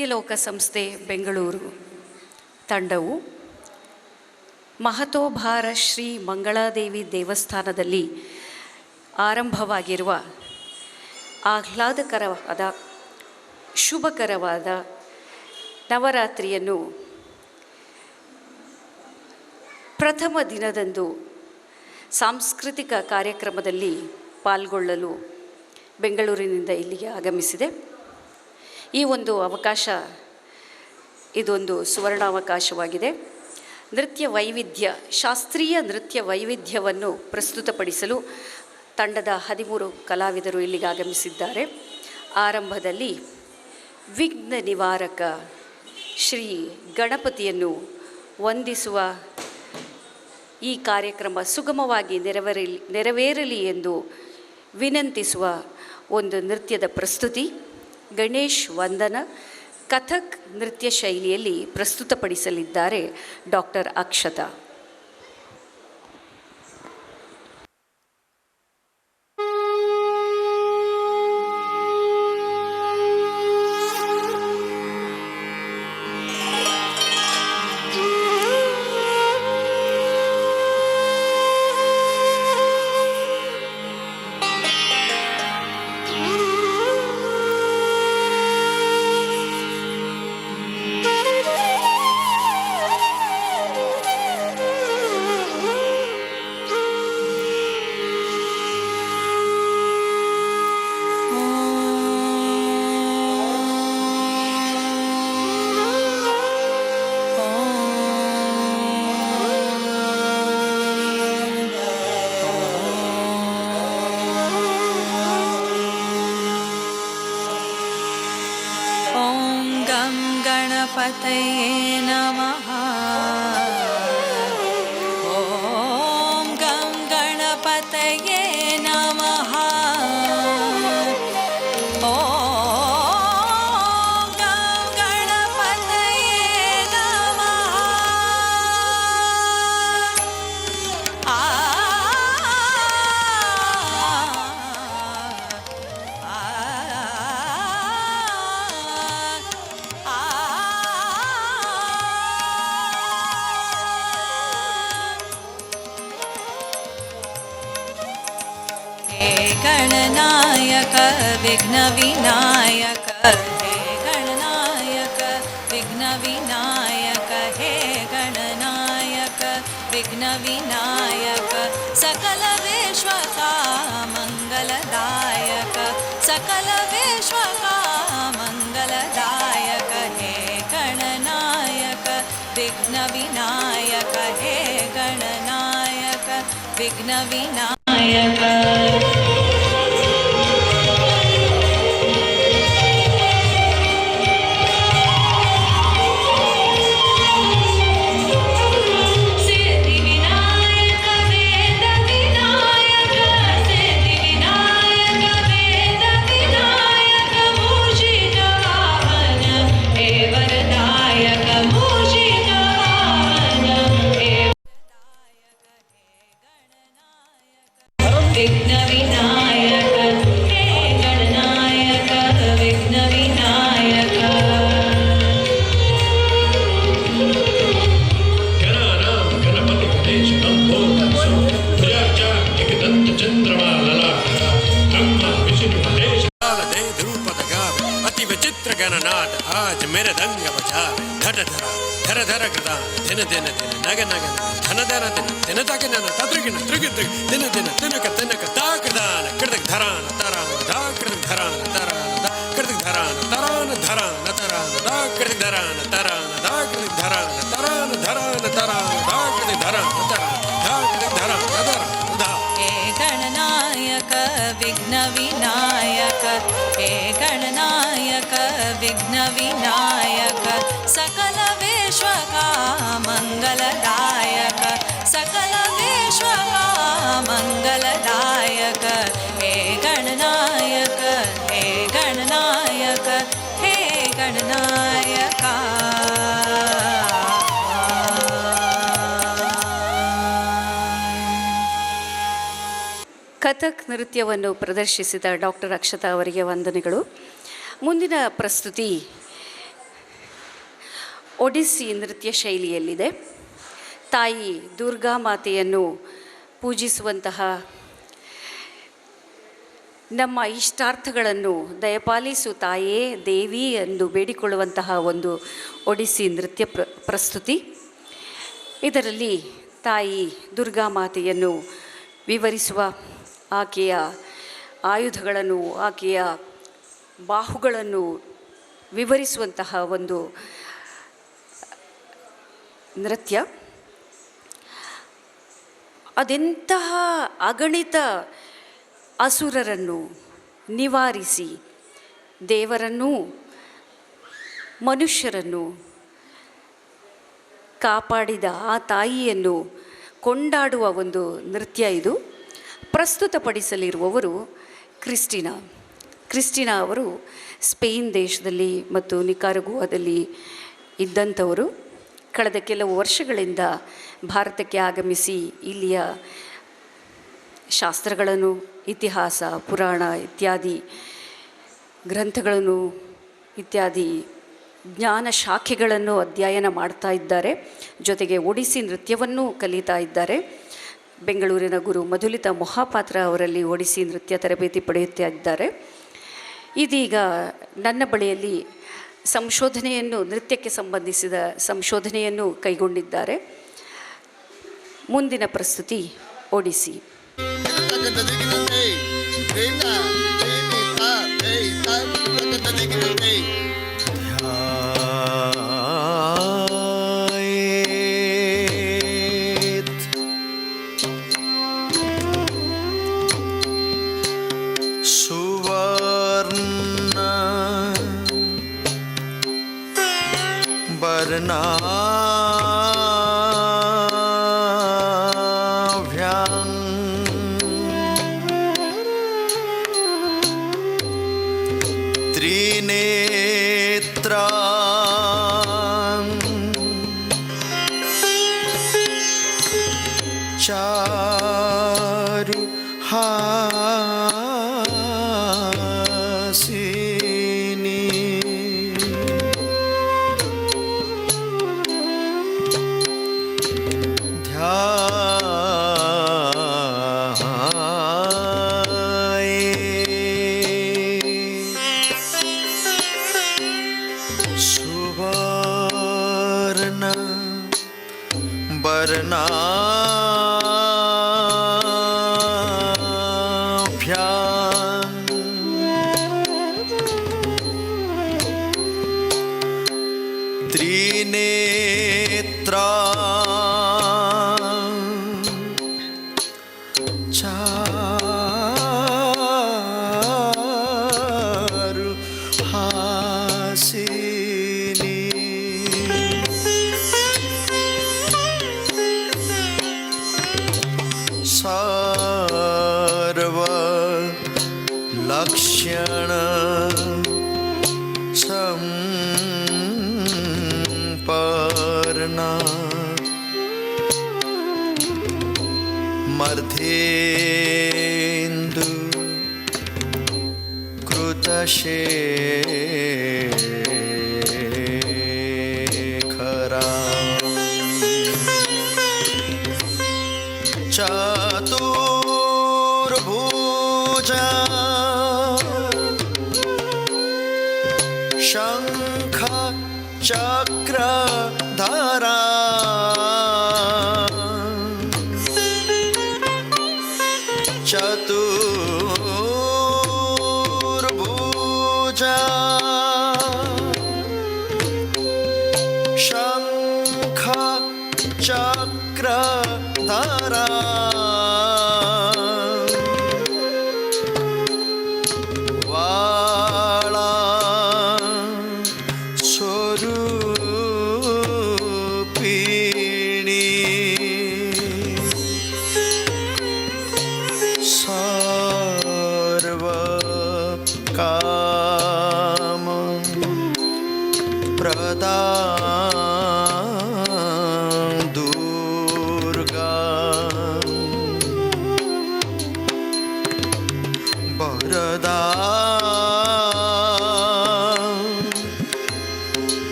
ನೃತ್ಯಲೋಕ ಸಂಸ್ಥೆ ಬೆಂಗಳೂರು ತಂಡವು ಮಹತೋಭಾರ ಶ್ರೀ ಮಂಗಳಾದೇವಿ ದೇವಸ್ಥಾನದಲ್ಲಿ ಆರಂಭವಾಗಿರುವ ಆಹ್ಲಾದಕರವಾದ ಶುಭಕರವಾದ ನವರಾತ್ರಿಯನ್ನು ಪ್ರಥಮ ದಿನದಂದು ಸಾಂಸ್ಕೃತಿಕ ಕಾರ್ಯಕ್ರಮದಲ್ಲಿ ಪಾಲ್ಗೊಳ್ಳಲು ಬೆಂಗಳೂರಿನಿಂದ ಇಲ್ಲಿಗೆ ಆಗಮಿಸಿದೆ. ಈ ಒಂದು ಅವಕಾಶ ಇದೊಂದು ಸುವರ್ಣಾವಕಾಶವಾಗಿದೆ. ನೃತ್ಯ ವೈವಿಧ್ಯ, ಶಾಸ್ತ್ರೀಯ ನೃತ್ಯ ವೈವಿಧ್ಯವನ್ನು ಪ್ರಸ್ತುತಪಡಿಸಲು ತಂಡದ 13 ಕಲಾವಿದರು ಇಲ್ಲಿಗೆ ಆಗಮಿಸಿದ್ದಾರೆ. ಆರಂಭದಲ್ಲಿ ವಿಘ್ನ ನಿವಾರಕ ಶ್ರೀ ಗಣಪತಿಯನ್ನು ವಂದಿಸುವ ಈ ಕಾರ್ಯಕ್ರಮ ಸುಗಮವಾಗಿ ನೆರವೇರಲಿ ಎಂದು ವಿನಂತಿಸುವ ಒಂದು ನೃತ್ಯದ ಪ್ರಸ್ತುತಿ ಗಣೇಶ್ ವಂದನ ಕಥಕ್ ನೃತ್ಯ ಶೈಲಿಯಲ್ಲಿ ಪ್ರಸ್ತುತಪಡಿಸಲಿದ್ದಾರೆ ಡಾಕ್ಟರ್ ಅಕ್ಷತಾ. गणपतये नमः। ॐ गं गणपतये नमः। ॐ गं गणपतये नमः। गणनायक विघ्न विनायक हे गणनायक विघ्न विनायक हे गणनायक विघ्न विनायक सकल विश्व का मंगलदायक सकल विश्व का मंगलदायक हे गणनायक विघ्न विनायक हे गणनायक विघ्न विनायक। विघ्न विनायक हे गणनायक विघ्न विनायक। गणानां गणपति गणेशं भोगंसो भुजाचा एकदंत चंद्रमा ललाटा ब्रह्मा विष्णु महेश दे ध्रुपद गावे अति विचित्र गणनाथ आज मेरे दंग बजावे धड़ धरा धर धर कृता दिन दिन दिन नग नग धन धन दिन दिन तक नन तद्रिगिन त्रिग त्रिग दिन दिन तिनक तिनक ताकदान कृतक धरान तरान दा कृतक धरान तरान दा कृतक धरान तरान धरान तरान दा कृतक धरान तरान दा कृतक धरान तरान धरान तरान दा कृतक धरान तरान दा कृतक धरान तरान दा। हे गणनायक विघ्न विनायक हे गणनायक विघ्न विनायक सकल विश्व का मंगलदायक सकल विश्व का मंगलदायक हे गणनायक हे गणनायक हे गणनायक। ಕಥಕ್ ನೃತ್ಯವನ್ನು ಪ್ರದರ್ಶಿಸಿದ ಡಾಕ್ಟರ್ ಅಕ್ಷತಾ ಅವರಿಗೆ ವಂದನೆಗಳು. ಮುಂದಿನ ಪ್ರಸ್ತುತಿ ಒಡಿಸ್ಸಿ ನೃತ್ಯ ಶೈಲಿಯಲ್ಲಿದೆ. ತಾಯಿ ದುರ್ಗಾ ಮಾತೆಯನ್ನು ಪೂಜಿಸುವಂತಹ, ನಮ್ಮ ಇಷ್ಟಾರ್ಥಗಳನ್ನು ದಯಪಾಲಿಸು ತಾಯೇ ದೇವಿ ಎಂದು ಬೇಡಿಕೊಳ್ಳುವಂತಹ ಒಂದು ಒಡಿಸ್ಸಿ ನೃತ್ಯ ಪ್ರಸ್ತುತಿ. ಇದರಲ್ಲಿ ತಾಯಿ ದುರ್ಗಾ ಮಾತೆಯನ್ನು ವಿವರಿಸುವ, ಆಕೆಯ ಆಯುಧಗಳನ್ನು, ಆಕೆಯ ಬಾಹುಗಳನ್ನು ವಿವರಿಸುವಂತಹ ಒಂದು ನೃತ್ಯ. ಅದೆಂತಹ ಅಗಣಿತ ಅಸುರರನ್ನು ನಿವಾರಿಸಿ ದೇವರನ್ನೂ ಮನುಷ್ಯರನ್ನು ಕಾಪಾಡಿದ ಆ ತಾಯಿಯನ್ನು ಕೊಂಡಾಡುವ ಒಂದು ನೃತ್ಯ ಇದು. ಪ್ರಸ್ತುತಪಡಿಸಲಿರುವವರು ಕ್ರಿಸ್ಟಿನಾ ಅವರು ಸ್ಪೇನ್ ದೇಶದಲ್ಲಿ ಮತ್ತು ನಿಕಾರಗುವಾದಲ್ಲಿ ಇದ್ದಂಥವರು. ಕಳೆದ ಕೆಲವು ವರ್ಷಗಳಿಂದ ಭಾರತಕ್ಕೆ ಆಗಮಿಸಿ ಇಲ್ಲಿಯ ಶಾಸ್ತ್ರಗಳನ್ನು, ಇತಿಹಾಸ, ಪುರಾಣ ಇತ್ಯಾದಿ ಗ್ರಂಥಗಳನ್ನು, ಇತ್ಯಾದಿ ಜ್ಞಾನ ಶಾಖೆಗಳನ್ನು ಅಧ್ಯಯನ ಮಾಡ್ತಾ ಇದ್ದಾರೆ. ಜೊತೆಗೆ ಒಡಿಸ್ಸಿ ನೃತ್ಯವನ್ನೂ ಕಲಿತಾ ಇದ್ದಾರೆ. ಬೆಂಗಳೂರಿನ ಗುರು ಮಧುಲಿತಾ ಮೊಹಾಪಾತ್ರ ಅವರಲ್ಲಿ ಒಡಿಸ್ಸಿ ನೃತ್ಯ ತರಬೇತಿ ಪಡೆಯುತ್ತಾ ಇದ್ದಾರೆ. ಇದೀಗ ನನ್ನ ಬಳಿಯಲ್ಲಿ ನೃತ್ಯಕ್ಕೆ ಸಂಬಂಧಿಸಿದ ಸಂಶೋಧನೆಯನ್ನು ಕೈಗೊಂಡಿದ್ದಾರೆ. ಮುಂದಿನ ಪ್ರಸ್ತುತಿ ಒಡಿಸ್ಸಿ. त्रिनेत्रा चारु हासिनी त्रिनेत्रा चारु हासिनी सर्व लक्षण संपन्ना मर्धेन्दु कृतशेखरा चतुर्भुजा शंख चक्रधरा चतुर्भुजा शंख चक्रधरा काम प्रदान दुर्गा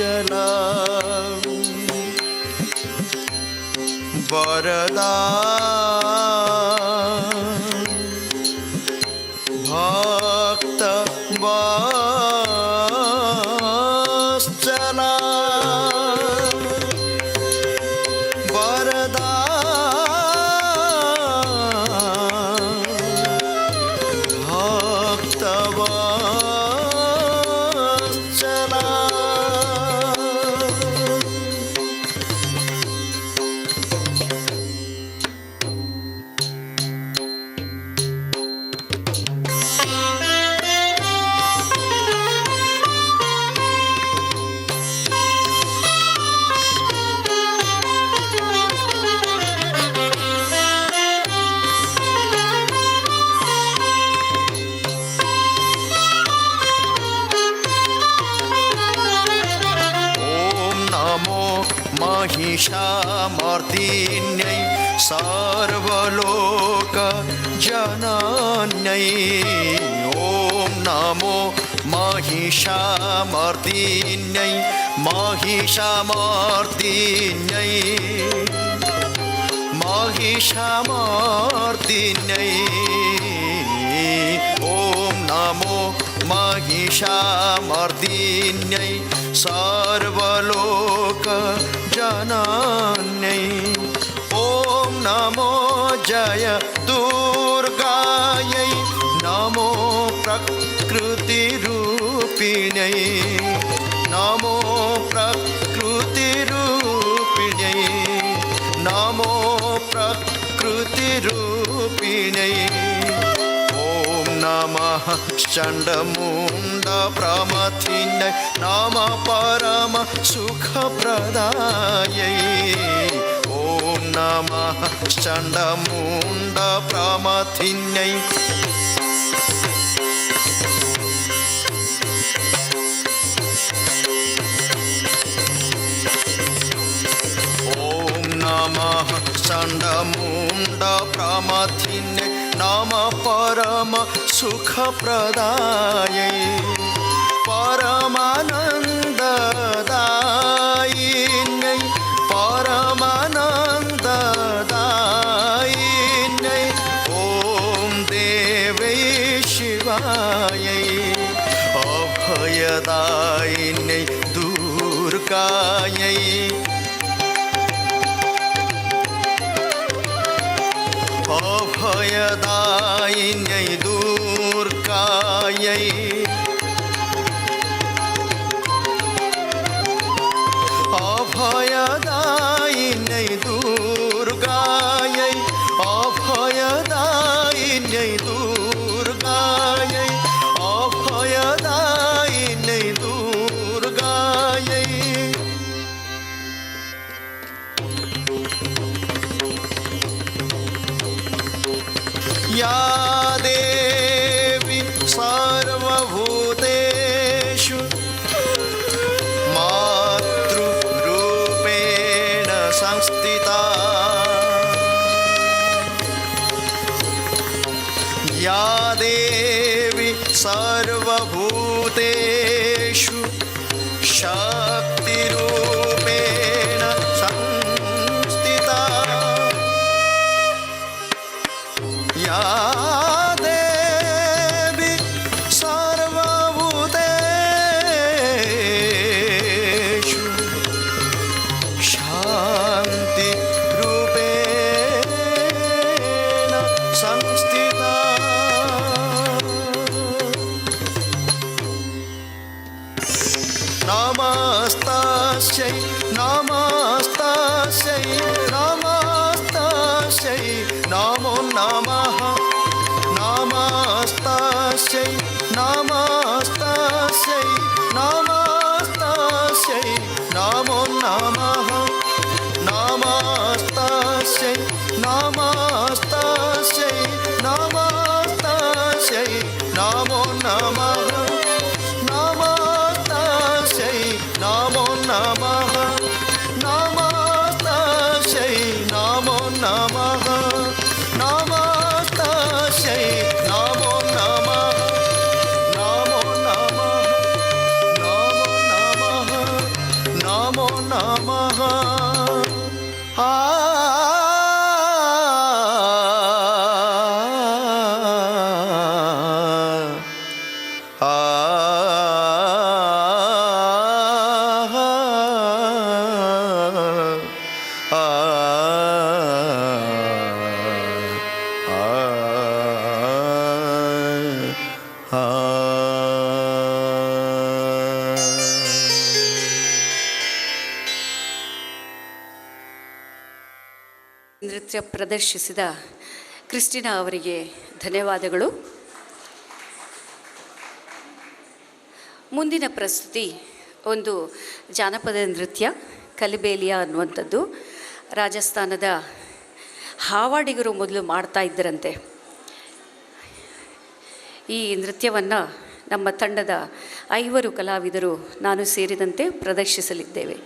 चला वरदा भक्त वत्सला वरदा भक्त वत्सला महिषामर्दिन्यै सर्वलोकजनन्यै ॐ नमो महिषामर्दिन्यै महिषामर्दिन्यै महिषामर्दिन्यै ॐ नमो महिषामर्दिन्यै सर्वलोकजनन्यै ॐ नमो जय दुर्गायै नमो प्रकृतिरूपिण्यै नमो प्रकृतिरूपिण्यै नमो प्रकृतिरूपिण्यै ॐ नमः चण्डमुण्डप्रमथिन्यै नमः परम सुखप्रदायै ॐ नमः चण्डमुण्डप्रमथिन्यै ॐ नमः चण्डमुण्डप्रमथिन्यै नमः परम सुखप्रदायै परमानन्ददायिन्यै परमानन्ददायिन्यै ॐ देवै शिवायै अभयदायिन्यै दुर्गायै अभयदायिन्यै दुर्गायै अभयदायिन्यै दुर्गायै अभयदायिन्यै दुर्गायै अभयदायिन्यै दुर्गायै या देवी सर्वभूतेषु मातृरूपेण संस्थिता या देवी सर्वभूतेषु शक्तिरूपेण संस्थिता या देवी सर्वभूतेषु शान्तिरूपेण संस्थिता नमस्तस्यै नमस्तस्यै नमस्तस्यै नमो नमः नमस्तस्यै नमस्तस्यै नमस्तस्यै नमो नमः नमस्तस्यै नमस्तस्यै नमस्तस्यै नमो नमः नमस्तस्यै नमो नमः ನೃತ್ಯ ಪ್ರದರ್ಶಿಸಿದ ಕ್ರಿಸ್ಟಿನಾ ಅವರಿಗೆ ಧನ್ಯವಾದಗಳು. ಮುಂದಿನ ಪ್ರಸ್ತುತಿ ಒಂದು ಜಾನಪದ ನೃತ್ಯ ಕಲಿಬೇಲಿಯಾ ಅನ್ನುವಂಥದ್ದು. ರಾಜಸ್ಥಾನದ ಹಾವಾಡಿಗರು ಮೊದಲು ಮಾಡ್ತಾ ಇದ್ದರಂತೆ. ಈ ನೃತ್ಯವನ್ನು ನಮ್ಮ ತಂಡದ 5 ಕಲಾವಿದರು ನಾನು ಸೇರಿದಂತೆ ಪ್ರದರ್ಶಿಸಲಿದ್ದೇವೆ.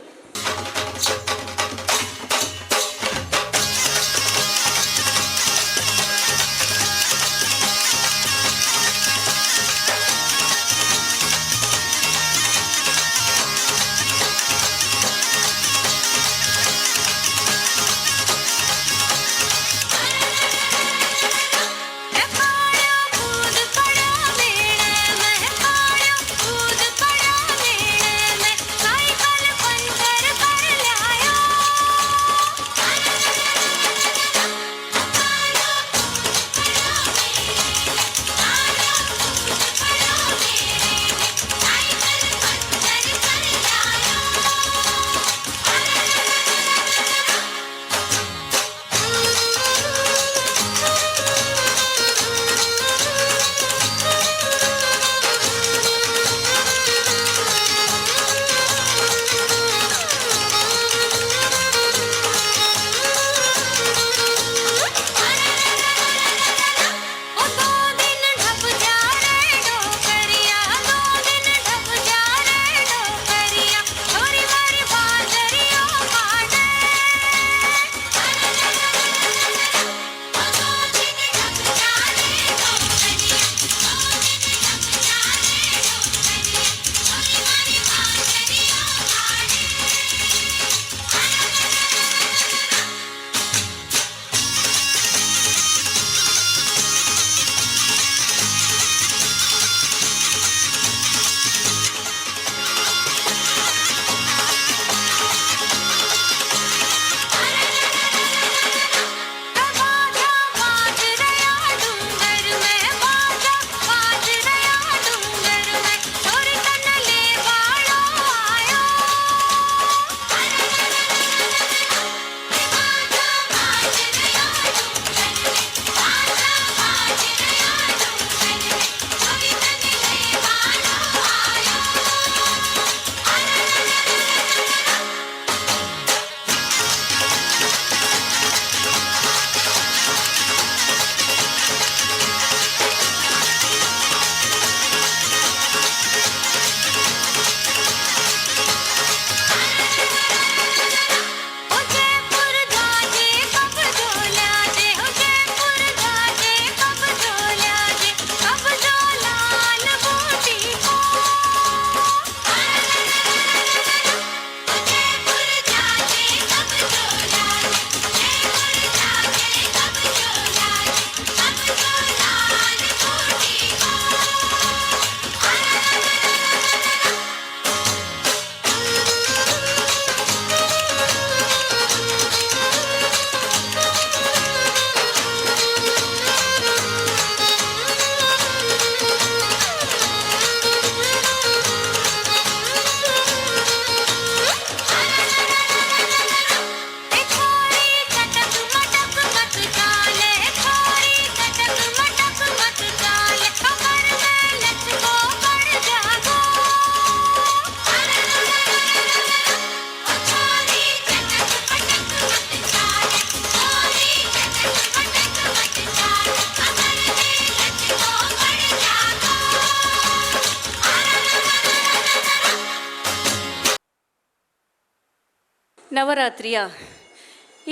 ನವರಾತ್ರಿಯ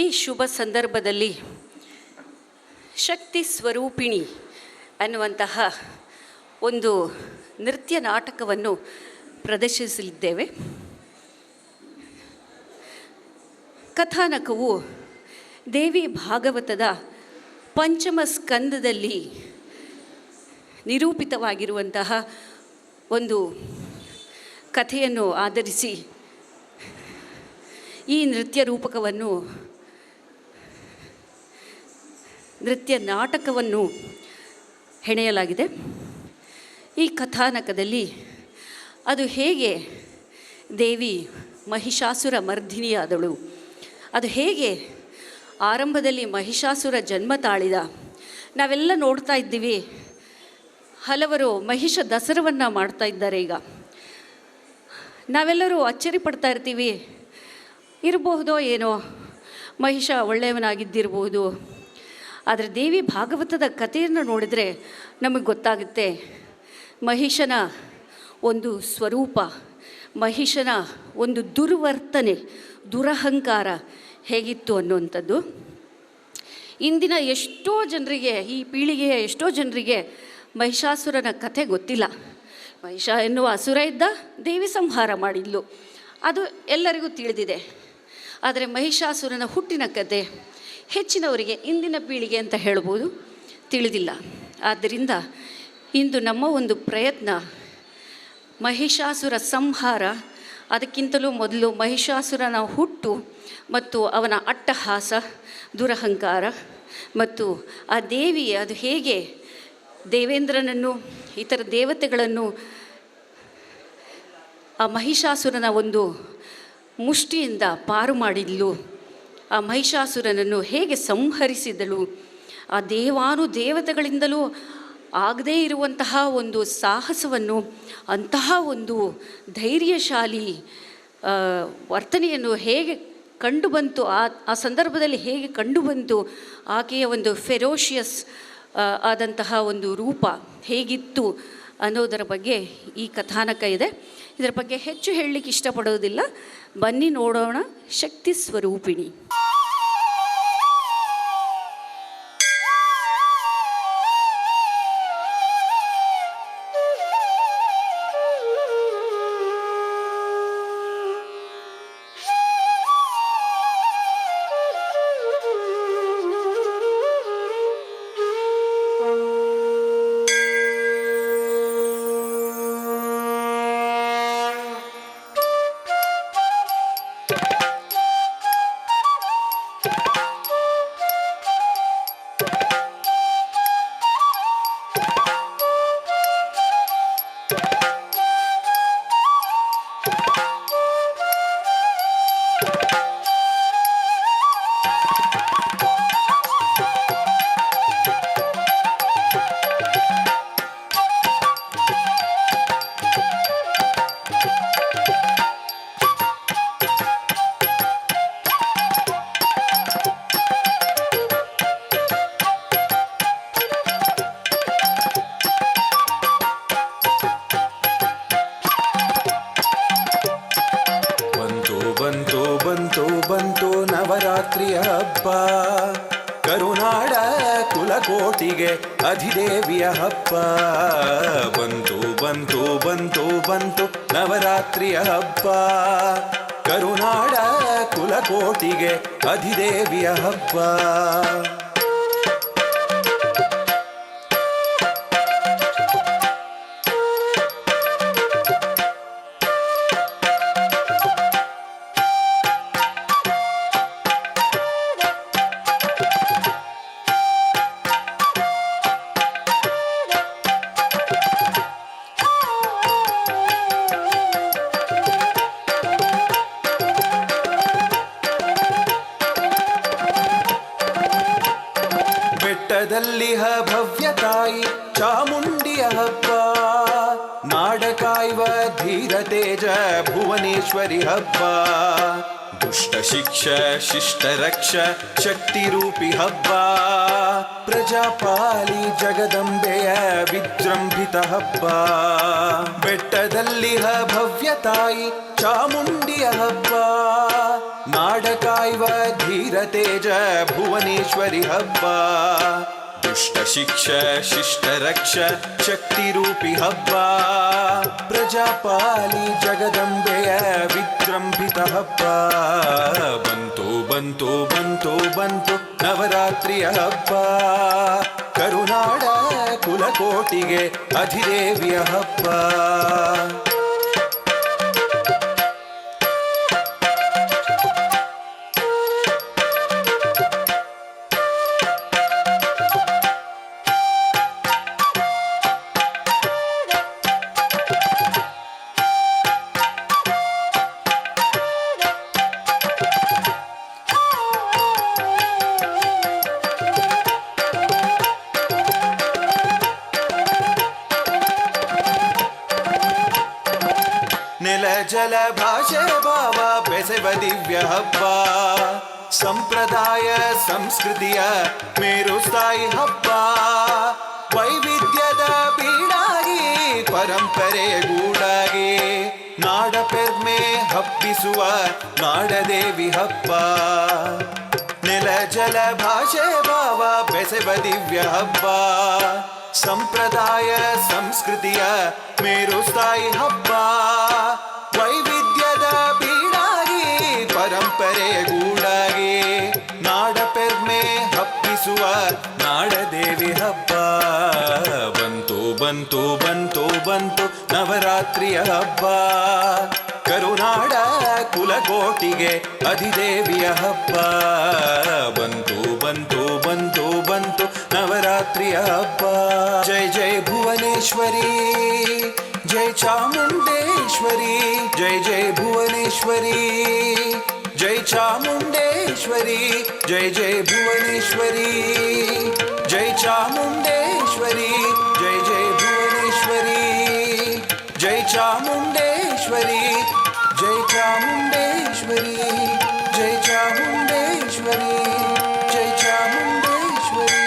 ಈ ಶುಭ ಸಂದರ್ಭದಲ್ಲಿ ಶಕ್ತಿ ಸ್ವರೂಪಿಣಿ ಅನ್ನುವಂತಹ ಒಂದು ನೃತ್ಯ ನಾಟಕವನ್ನು ಪ್ರದರ್ಶಿಸಲಿದ್ದೇವೆ. ಕಥಾನಕವು ದೇವಿ ಭಾಗವತದ ಪಂಚಮ ಸ್ಕಂದದಲ್ಲಿ ನಿರೂಪಿತವಾಗಿರುವಂತಹ ಒಂದು ಕಥೆಯನ್ನು ಆಧರಿಸಿ ಈ ನೃತ್ಯ ರೂಪಕವನ್ನು ನೃತ್ಯ ನಾಟಕವನ್ನು ಹೆಣೆಯಲಾಗಿದೆ. ಈ ಕಥಾನಕದಲ್ಲಿ ಅದು ಹೇಗೆ ದೇವಿ ಮಹಿಷಾಸುರ ಮರ್ದಿನಿಯಾದಳು, ಅದು ಹೇಗೆ ಆರಂಭದಲ್ಲಿ ಮಹಿಷಾಸುರ ಜನ್ಮ ತಾಳಿದ. ನಾವೆಲ್ಲ ನೋಡ್ತಾ ಇದ್ದೀವಿ, ಹಲವರು ಮಹಿಷ ದಸರವನ್ನು ಮಾಡ್ತಾ ಇದ್ದಾರೆ. ಈಗ ನಾವೆಲ್ಲರೂ ಅಚ್ಚರಿ ಪಡ್ತಾ ಇರ್ತೀವಿ, ಇರಬಹುದೋ ಏನೋ ಮಹಿಷ ಒಳ್ಳೆಯವನಾಗಿದ್ದಿರಬಹುದು. ಆದರೆ ದೇವಿ ಭಾಗವತದ ಕಥೆಯನ್ನು ನೋಡಿದರೆ ನಮಗೆ ಗೊತ್ತಾಗುತ್ತೆ ಮಹಿಷನ ಒಂದು ಸ್ವರೂಪ, ಮಹಿಷನ ಒಂದು ದುರ್ವರ್ತನೆ, ದುರಹಂಕಾರ ಹೇಗಿತ್ತು ಅನ್ನುವಂಥದ್ದು. ಇಂದಿನ ಎಷ್ಟೋ ಜನರಿಗೆ, ಈ ಪೀಳಿಗೆಯ ಎಷ್ಟೋ ಜನರಿಗೆ ಮಹಿಷಾಸುರನ ಕಥೆ ಗೊತ್ತಿಲ್ಲ. ಮಹಿಷ ಎನ್ನುವ ಅಸುರ ಇದ್ದ, ದೇವಿ ಸಂಹಾರ ಮಾಡಿದ್ಲು, ಅದು ಎಲ್ಲರಿಗೂ ತಿಳಿದಿದೆ. ಆದರೆ ಮಹಿಷಾಸುರನ ಹುಟ್ಟಿನ ಕಥೆ ಹೆಚ್ಚಿನವರಿಗೆ, ಇಂದಿನ ಪೀಳಿಗೆ ಅಂತ ಹೇಳ್ಬೋದು, ತಿಳಿದಿಲ್ಲ. ಆದ್ದರಿಂದ ಇಂದು ನಮ್ಮ ಒಂದು ಪ್ರಯತ್ನ ಮಹಿಷಾಸುರ ಸಂಹಾರ, ಅದಕ್ಕಿಂತಲೂ ಮೊದಲು ಮಹಿಷಾಸುರನ ಹುಟ್ಟು ಮತ್ತು ಅವನ ಅಟ್ಟಹಾಸ, ದುರಹಂಕಾರ ಮತ್ತು ಆ ದೇವಿ ಅದು ಹೇಗೆ ದೇವೇಂದ್ರನನ್ನು, ಇತರ ದೇವತೆಗಳನ್ನು ಆ ಮಹಿಷಾಸುರನ ಒಂದು ಮುಷ್ಟಿಯಿಂದ ಪಾರು ಮಾಡಿದ್ಲು, ಆ ಮಹಿಷಾಸುರನನ್ನು ಹೇಗೆ ಸಂಹರಿಸಿದಳು, ಆ ದೇವತೆಗಳಿಂದಲೂ ಆಗದೇ ಇರುವಂತಹ ಒಂದು ಸಾಹಸವನ್ನು, ಅಂತಹ ಒಂದು ಧೈರ್ಯಶಾಲಿ ವರ್ತನೆಯನ್ನು ಹೇಗೆ ಕಂಡುಬಂತು, ಆ ಸಂದರ್ಭದಲ್ಲಿ ಹೇಗೆ ಕಂಡುಬಂತು, ಆಕೆಯ ಒಂದು ಫೆರೋಷಿಯಸ್ ಆದಂತಹ ಒಂದು ರೂಪ ಹೇಗಿತ್ತು ಅನ್ನೋದರ ಬಗ್ಗೆ ಈ ಕಥಾನಕ ಇದೆ. ಇದರ ಬಗ್ಗೆ ಹೆಚ್ಚು ಹೇಳಲಿಕ್ಕೆ ಇಷ್ಟಪಡೋದಿಲ್ಲ, ಬನ್ನಿ ನೋಡೋಣ. ಶಕ್ತಿ ಸ್ವರೂಪಿಣಿ. ಬಂತು ನವರಾತ್ರಿಯ ಹಬ್ಬ, ಕರುನಾಡ ಕುಲಕೋಟಿಗೆ ಅಧಿದೇವಿಯ ಹಬ್ಬ. ಬಂತು ಬಂತು ಬಂತು ಬಂತು ನವರಾತ್ರಿಯ ಹಬ್ಬ, ಕರುನಾಡ ಕುಲಕೋಟಿಗೆ ಅಧಿದೇವಿಯ ಹಬ್ಬ. ಬೆಟ್ಟದಲ್ಲಿಹ ಭವ್ಯ ತಾಯಿ ಚಾಮುಂಡಿಯ ಹಬ್ಬ, ನಾಡ ಕಾಯುವ ಧೀರ ತೇಜ ಭುವನೇಶ್ವರಿ ಹಬ್ಬ. ದುಷ್ಟ ಶಿಕ್ಷ ಶಿಷ್ಟ ರಕ್ಷ ಶಕ್ತಿ ರೂಪಿ ಹಬ್ಬ, ಪ್ರಜಾಪಾಲಿ ಜಗದಂಬೆಯ ವಿಜೃಂಭಿತ ಹಬ್ಬ. ಬೆಟ್ಟದಲ್ಲಿಹ ಭವ್ಯ ತಾಯಿ ಚಾಮುಂಡಿಯ ಹಬ್ಬ, ನಾಡ ಕಾಯುವ ಧೀರ ತೇಜ ಭುವನೇಶ್ವರಿ ಹಬ್ಬ. ದುಷ್ಟ ಶಿಕ್ಷ ಶಿಷ್ಟ ರಕ್ಷ ಶಕ್ತಿ ರೂಪಿ ಹಬ್ಬ, ಪ್ರಜಾಪಾಲಿ ಜಗದಂಬೆಯ ವಿಜೃಂಭಿತ ಹಬ್ಬ. ಬಂತು ಬಂತು ಬಂತು ಬಂತು ನವರಾತ್ರಿಯ ಹಬ್ಬ, ಕರುನಾಡ ಕುಲಕೋಟಿಗೆ ಅಧಿದೇವಿಯ ಹಬ್ಬ. ಜಲ ಭಾಷೆ ಭಾವ ಬೆಸೆವ ದಿವ್ಯ ಹಬ್ಬ. ಸಂಪ್ರದಾಯ ಸಂಸ್ಕೃತಿಯ ಮೇರು ಸ್ಥಾಯಿ ಹಬ್ಬ. ವೈವಿಧ್ಯದ ಬೀಡಾಗಿ ಪರಂಪರೆ ಗೂಡಾಗಿ ನಾಡ ಪೆರ್ಮೆ ಹಬ್ಬಿಸುವ ನಾಡದೇವಿ ಹಬ್ಬ. ನೆಲ ಜಲ ಭಾಷೆ ಭಾವ ಬೆಸೆವ ದಿವ್ಯ ಹಬ್ಬ. ಸಂಪ್ರದಾಯ ಸಂಸ್ಕೃತಿಯ ಮೇರು ಸ್ಥಾಯಿ ಹಬ್ಬ. ವೈವಿಧ್ಯದ ಬೀಡಾಗಿ ಪರಂಪರೆ ಗೂಡಾಗಿ ನಾಡ ಪೆರ್ಮೆ ಹಬ್ಬಿಸುವ ನಾಡದೇವಿ ಹಬ್ಬ. ಬಂತು ಬಂತು ಬಂತು ಬಂತು ನವರಾತ್ರಿಯ ಹಬ್ಬ. ಕರುನಾಡ ಕುಲಕೋಟಿಗೆ ಅಧಿದೇವಿಯ ಹಬ್ಬ. ಬಂತು ಬಂತು ಬಂತು ಬಂತು ನವರಾತ್ರಿಯ ಹಬ್ಬ. ಜೈ ಜೈ ಭುವನೇಶ್ವರಿ, ಜೈ ಚಾಮುಂಡೇಶ್ವರಿ, ಜೈ ಜೈ ಭುವನೇಶ್ವರಿ, ಜೈ ಚಾಮುಂಡೇಶ್ವರಿ, ಜೈ ಜೈ ಭುವನೇಶ್ವರಿ, ಜೈ ಚಾಮುಂಡೇಶ್ವರಿ, ಜೈ ಜೈ ಭುವನೇಶ್ವರಿ, ಜೈ ಚಾಮುಂಡೇಶ್ವರಿ, ಜೈ ಚಾಮುಂಡೇಶ್ವರಿ, ಜೈ ಚಾಮುಂಡೇಶ್ವರಿ, ಜೈ ಚಾಮುಂಡೇಶ್ವರಿ.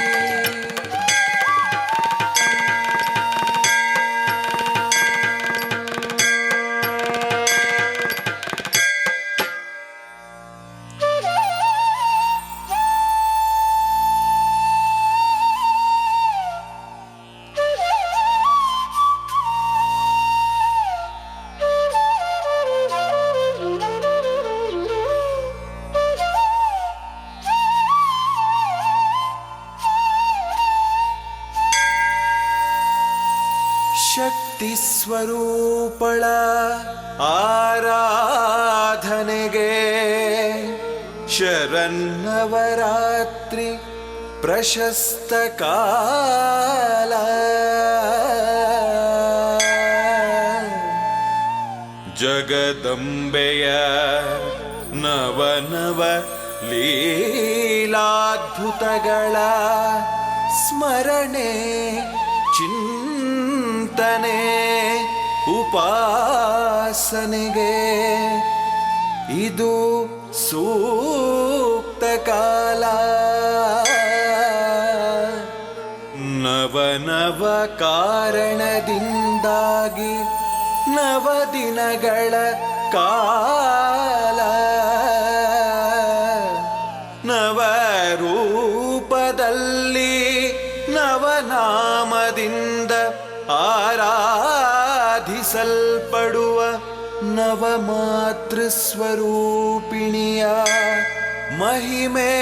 ಶಕ್ತಿ ಸ್ವರೂಪಳ ಆರಾಧನೆಗೆ ಶರನ್ನವರಾತ್ರಿ ಪ್ರಶಸ್ತ ಕಾಲ. ಜಗದಂಬೆಯ ನವನವ ಲೀಲಾದ್ಭುತಗಳ ಸ್ಮರಣೆ ಚಿಂತನೆ ಉಪಾಸನೆಗೆ ಇದು ಸೂಕ್ತ ಕಾಲ. ನವನವ ಕಾರಣದಿಂದಾಗಿ ನವದಿನಗಳ ಕಾಲ. ನವರೂಪದಲ್ಲಿ ನವನಾಮದಿಂದ ಆರಾಧಿಸಲ್ಪಡುವ ನವಮಾತೃಸ್ವರೂಪಿಣಿಯ ಮಹಿಮೆ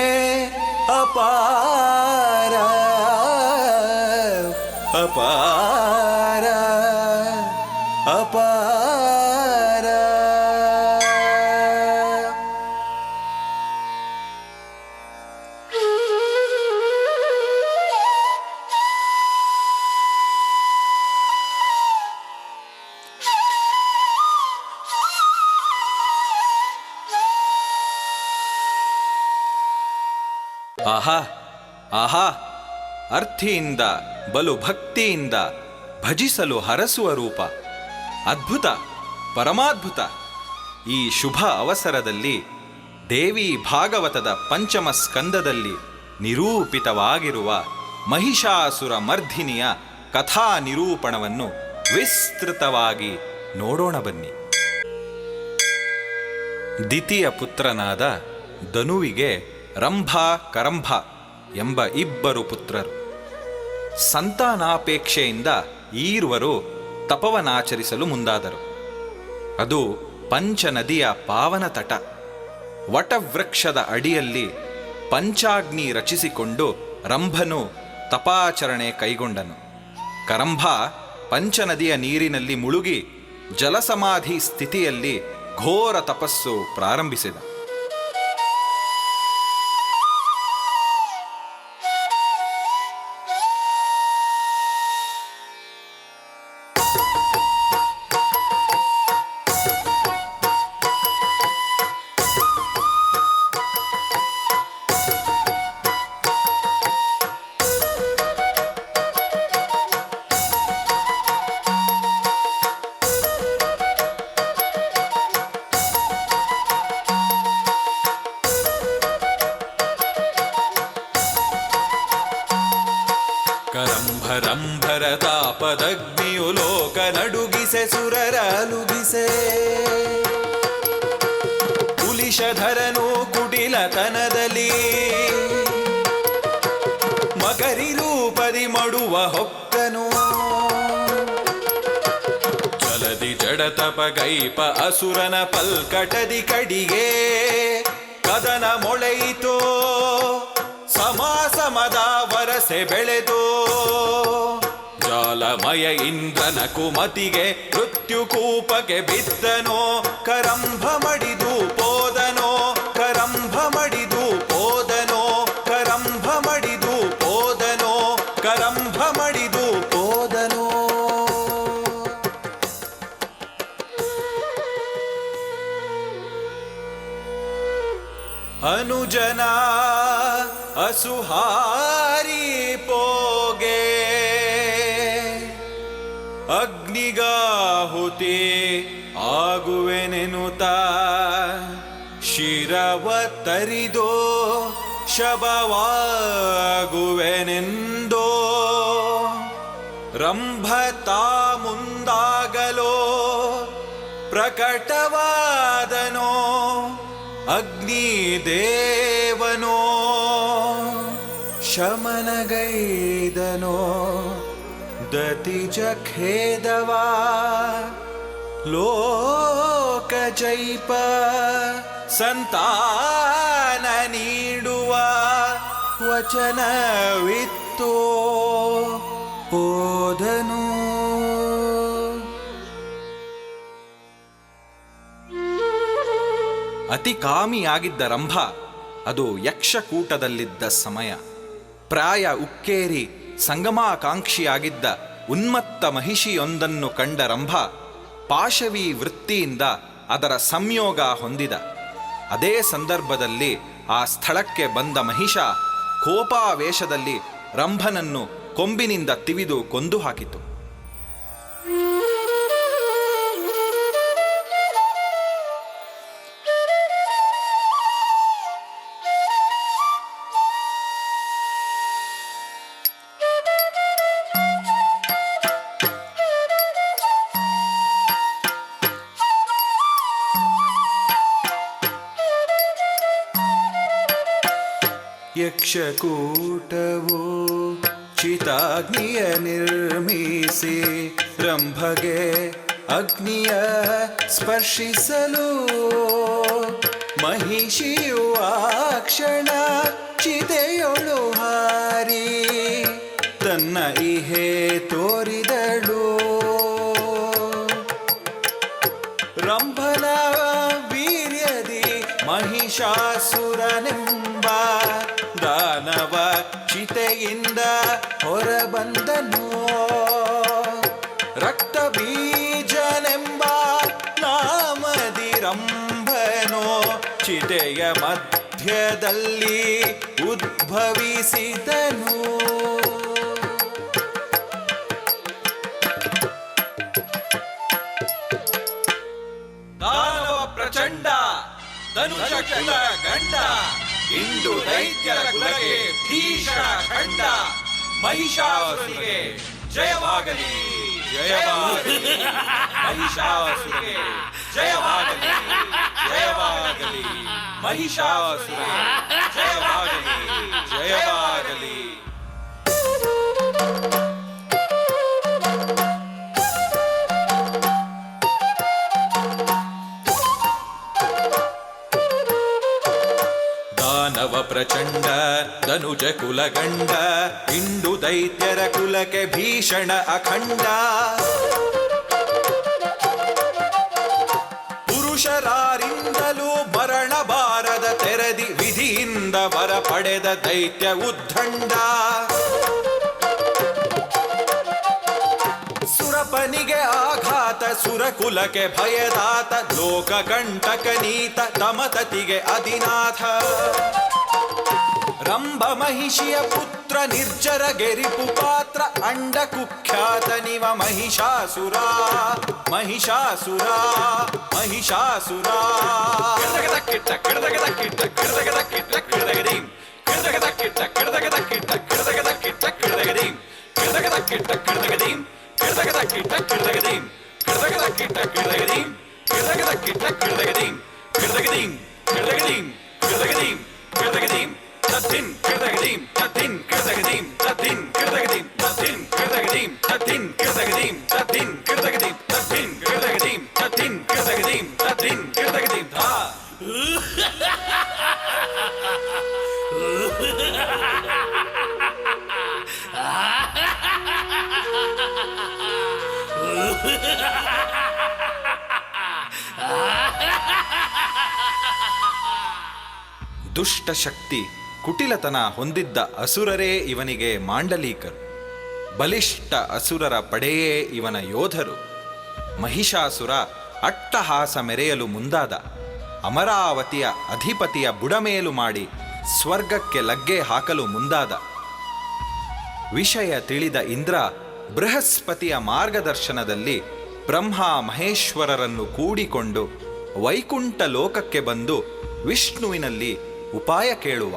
ಅಪಾರ ಅಪಾರ ಅಪಾರ. ಆಹಾ ಆಹಾ, ಅರ್ಥಿಯಿಂದ ಬಲು ಭಕ್ತಿಯಿಂದ ಭಜಿಸಲು ಹರಸುವ ರೂಪ. ಅದ್ಭುತ, ಪರಮಾದ್ಭುತ. ಈ ಶುಭ ಅವಸರದಲ್ಲಿ ದೇವಿ ಭಾಗವತದ ಪಂಚಮ ಸ್ಕಂದದಲ್ಲಿ ನಿರೂಪಿತವಾಗಿರುವ ಮಹಿಷಾಸುರ ಮರ್ಧಿನಿಯ ಕಥಾ ನಿರೂಪಣವನ್ನು ವಿಸ್ತೃತವಾಗಿ ನೋಡೋಣ ಬನ್ನಿ. ದಿತಿಯ ಪುತ್ರನಾದ ಧನುವಿಗೆ ರಂಭ ಕರಂಭ ಎಂಬ ಇಬ್ಬರು ಪುತ್ರರು. ಸಂತಾನಾಪೇಕ್ಷೆಯಿಂದ ಈರ್ವರು ತಪವನಾಚರಿಸಲು ಮುಂದಾದರು. ಅದು ಪಂಚನದಿಯ ಪಾವನ ತಟ. ವಟವೃಕ್ಷದ ಅಡಿಯಲ್ಲಿ ಪಂಚಾಗ್ನಿ ರಚಿಸಿಕೊಂಡು ರಂಭನು ತಪಾಚರಣೆ ಕೈಗೊಂಡನು. ಕರಂಭ ಪಂಚನದಿಯ ನೀರಿನಲ್ಲಿ ಮುಳುಗಿ ಜಲಸಮಾಧಿ ಸ್ಥಿತಿಯಲ್ಲಿ ಘೋರ ತಪಸ್ಸು ಪ್ರಾರಂಭಿಸಿದ. ವಿಷಧರನು ಕುಟಿಲತನದಲ್ಲಿ ಮಕರಿ ರೂಪದಿ ಮಡುವ ಹೊಕ್ಕನು ಜಲದಿ ಜಡತಪ ಗೈಪ ಅಸುರನ ಪಲ್ಕಟದಿ ಕಡಿಗೆ ಕದನ ಮೊಳೆಯಿತೋ ಸಮಾಸಮದ ವರಸೆ ಬೆಳೆದೋ ಜಾಲಮಯ ಇಂದ್ರನ ಕುಮತಿಗೆ ಮೃತ್ಯುಕೂಪಕ್ಕೆ ಬಿದ್ದನೋ ಕರಂಭ ಮಡಿದು ಪೋದನೋ ಕರಂಭ ಮಡಿದು ಪೋದನೋ ಕರಂಭ ಮಡಿದು ಪೋದನೋ ಕರಂಭ ಮಡಿದು ಪೋದನೋ ಅನುಜನ ಅಸುಹಾರಿ ಪೋಗೆ ಅಗ್ನಿಗಾಹುತಿ ಆಗುವೆನೆನುತ ಶಿರವ ತರಿದೋ ಶಬವಾಗುವೆನೆಂದೋ ರಂಭತಾ ಮುಂದಾಗಲೋ ಪ್ರಕಟವಾದನೋ ಅಗ್ನಿದೇವನೋ ಶಮನಗೈದನೋ ದತಿಜ ಖೇದವಾ ಲೋಕ ಜೈಪ ಸಂತಾನ ನೀಡುವ ವಚನವಿತ್ತೋ ಓದನು ಅತಿ ಕಾಮಿಯಾಗಿದ್ದ ರಂಭ ಅದು ಯಕ್ಷಕೂಟದಲ್ಲಿದ್ದ ಸಮಯ. ಪ್ರಾಯ ಉಕ್ಕೇರಿ ಸಂಗಮಾಕಾಂಕ್ಷಿಯಾಗಿದ್ದ ಉನ್ಮತ್ತ ಮಹಿಷಿಯೊಂದನ್ನು ಕಂಡ ರಂಭ ಪಾಶವಿ ವೃತ್ತಿಯಿಂದ ಅದರ ಸಂಯೋಗ ಹೊಂದಿದ. ಅದೇ ಸಂದರ್ಭದಲ್ಲಿ ಆ ಸ್ಥಳಕ್ಕೆ ಬಂದ ಮಹಿಷ ಕೋಪಾವೇಶದಲ್ಲಿ ರಂಭನನ್ನು ಕೊಂಬಿನಿಂದ ತಿವಿದು ಕೊಂದು ಹಾಕಿತು. ಯಕ್ಷಕೂಟವು ಚಿತಾಗ್ನಿಯ ನಿರ್ಮಿಸಿ ರಂಭಗೆ ಅಗ್ನಿಯ ಸ್ಪರ್ಶಿಸಲು ಮಹಿಷಿಯು ಆ ಕ್ಷಣ ಚಿತೆಯೊಳು ಹಾರಿ ತನ್ನ ಇಹೆ ತೋರಿದಳು. ರಂಭನ ವೀರ್ಯದಿ ಮಹಿಷಾಸುರನೆಂಬ ದಾನವ ಚಿತೆಯಿಂದ ಹೊರಬಂದನು. ರಕ್ತ ಬೀಜನೆಂಬ ನಾಮದಿ ರಂಭನೋ ಚಿತೆಯ ಮಧ್ಯದಲ್ಲಿ ಉದ್ಭವಿಸಿದನು. ದಾನವ ಪ್ರಚಂಡ ಧನುಷ ಕುಲ ಗಂಡ ಇಂದು ದೈತ್ಯರ ಕುಲಕ್ಕೆ ಭೀಷಣ ಖಂಡ. ಮಹಿಷಾಸುರನಿಗೆ ಜಯವಾಗಲಿ ಜಯವಾಗಲಿ, ಮಹಿಷಾಸುರನಿಗೆ ಜಯವಾಗಲಿ ಜಯವಾಗಲಿ, ಮಹಿಷಾಸುರನಿಗೆ ಜಯವಾಗಲಿ ಜಯವಾಗಲಿ. ದಾನವ ಪ್ರಚಂಡ ಧನುಜ ಕುಲಗಂಡ ಇಂದು ದೈತ್ಯರ ಕುಲಕ್ಕೆ ಭೀಷಣ ಅಖಂಡ. ಪುರುಷರಾರಿಂದಲೂ ಮರಣ ಬಾರದ ತೆರದಿ ವಿಧಿಯಿಂದ ವರ ಪಡೆದ ದೈತ್ಯ ಉದ್ದಂಡ. ಸುರಪನಿಗೆ ಆಘಾತ ಸುರಕುಲಕ್ಕೆ ಭಯದಾತ ಲೋಕ ಕಂಟಕ ನೀತ ತಮತತಿಗೆ ಅಧಿನಾಥ. ರಂಭ ಮಹಿಷಿಯ ಪುತ್ರ ನಿರ್ಜರ ಗೆರಿಪು ಪಾತ್ರ ಅಂಡ ಕುಖ್ಯಾತ ನಿವ ಮಹಿಷಾಸುರ ಮಹಿಷಾಸುರ ಮಹಿಷಾಸುರ. ಕಿಡದಗದ ಕಿಟ್ಟ ಕಿಡದಗದ ಕಿಟ್ಟ ಕಿಡದಗದ ಕಿಟ್ಟ ಕಿಡದಗದೀಂ ಕಿಡದಗದ ಕಿಟ್ಟ ಕಿಡದಗದ ಕಿಟ್ಟ ಕಿಡದಗದ ಕಿಟ್ಟ ಕಿಡದಗದೀಂ ಕಿಡದಗದ ಕಿಟ್ಟ ಕಿಡದಗದೀಂ ಕಿಡದಗದ ಕಿಟ್ಟ ಕಿಡದಗದೀಂ ಕಿಡದಗದ ಕಿಟ್ಟ ಕಿಡದಗದೀಂ ಕಿಡದಗದ ಕಿಟ್ಟ ಕಿಡದಗದೀಂ ಕಿಡದಗದೀಂ ಕಿಡದಗದ ಕೃತಗದೀಂ ಕೃತಗದೀಂ ಕೃತಗದೀಂ ತದ್ದಿನ್ ಕೃತಗದೀಂ ತದ್ದಿನ್ ಕೃತಗದೀಂ ತದ್ದಿನ್ ಕೃತಗದೀಂ ತದ್ದಿನ್ ಕೃತಗದೀಂ ತದ್ದಿನ್ ಕೃತಗದೀಂ ತದ್ದಿನ್ ಕೃತಗದೀಂ ತದ್ದಿನ್ ಕೃತಗದೀಂ ತದ್ದಿನ್ ಕೃತಗದೀಂ ತದ್ದಿನ್ ಕೃತಗದೀಂ ಧಾ ದುಷ್ಟಶಕ್ತಿ ಕುಟಿಲತನ ಹೊಂದಿದ್ದ ಅಸುರರೇ ಇವನಿಗೆ ಮಾಂಡಲೀಕರು. ಬಲಿಷ್ಠ ಅಸುರರ ಪಡೆಯೇ ಇವನ ಯೋಧರು. ಮಹಿಷಾಸುರ ಅಟ್ಟಹಾಸ ಮೆರೆಯಲು ಮುಂದಾದ. ಅಮರಾವತಿಯ ಅಧಿಪತಿಯ ಬುಡಮೇಲು ಮಾಡಿ ಸ್ವರ್ಗಕ್ಕೆ ಲಗ್ಗೆ ಹಾಕಲು ಮುಂದಾದ. ವಿಷಯ ತಿಳಿದ ಇಂದ್ರ ಬೃಹಸ್ಪತಿಯ ಮಾರ್ಗದರ್ಶನದಲ್ಲಿ ಬ್ರಹ್ಮ ಮಹೇಶ್ವರರನ್ನು ಕೂಡಿಕೊಂಡು ವೈಕುಂಠ ಲೋಕಕ್ಕೆ ಬಂದು ವಿಷ್ಣುವಿನಲ್ಲಿ ಉಪಾಯ ಕೇಳುವ.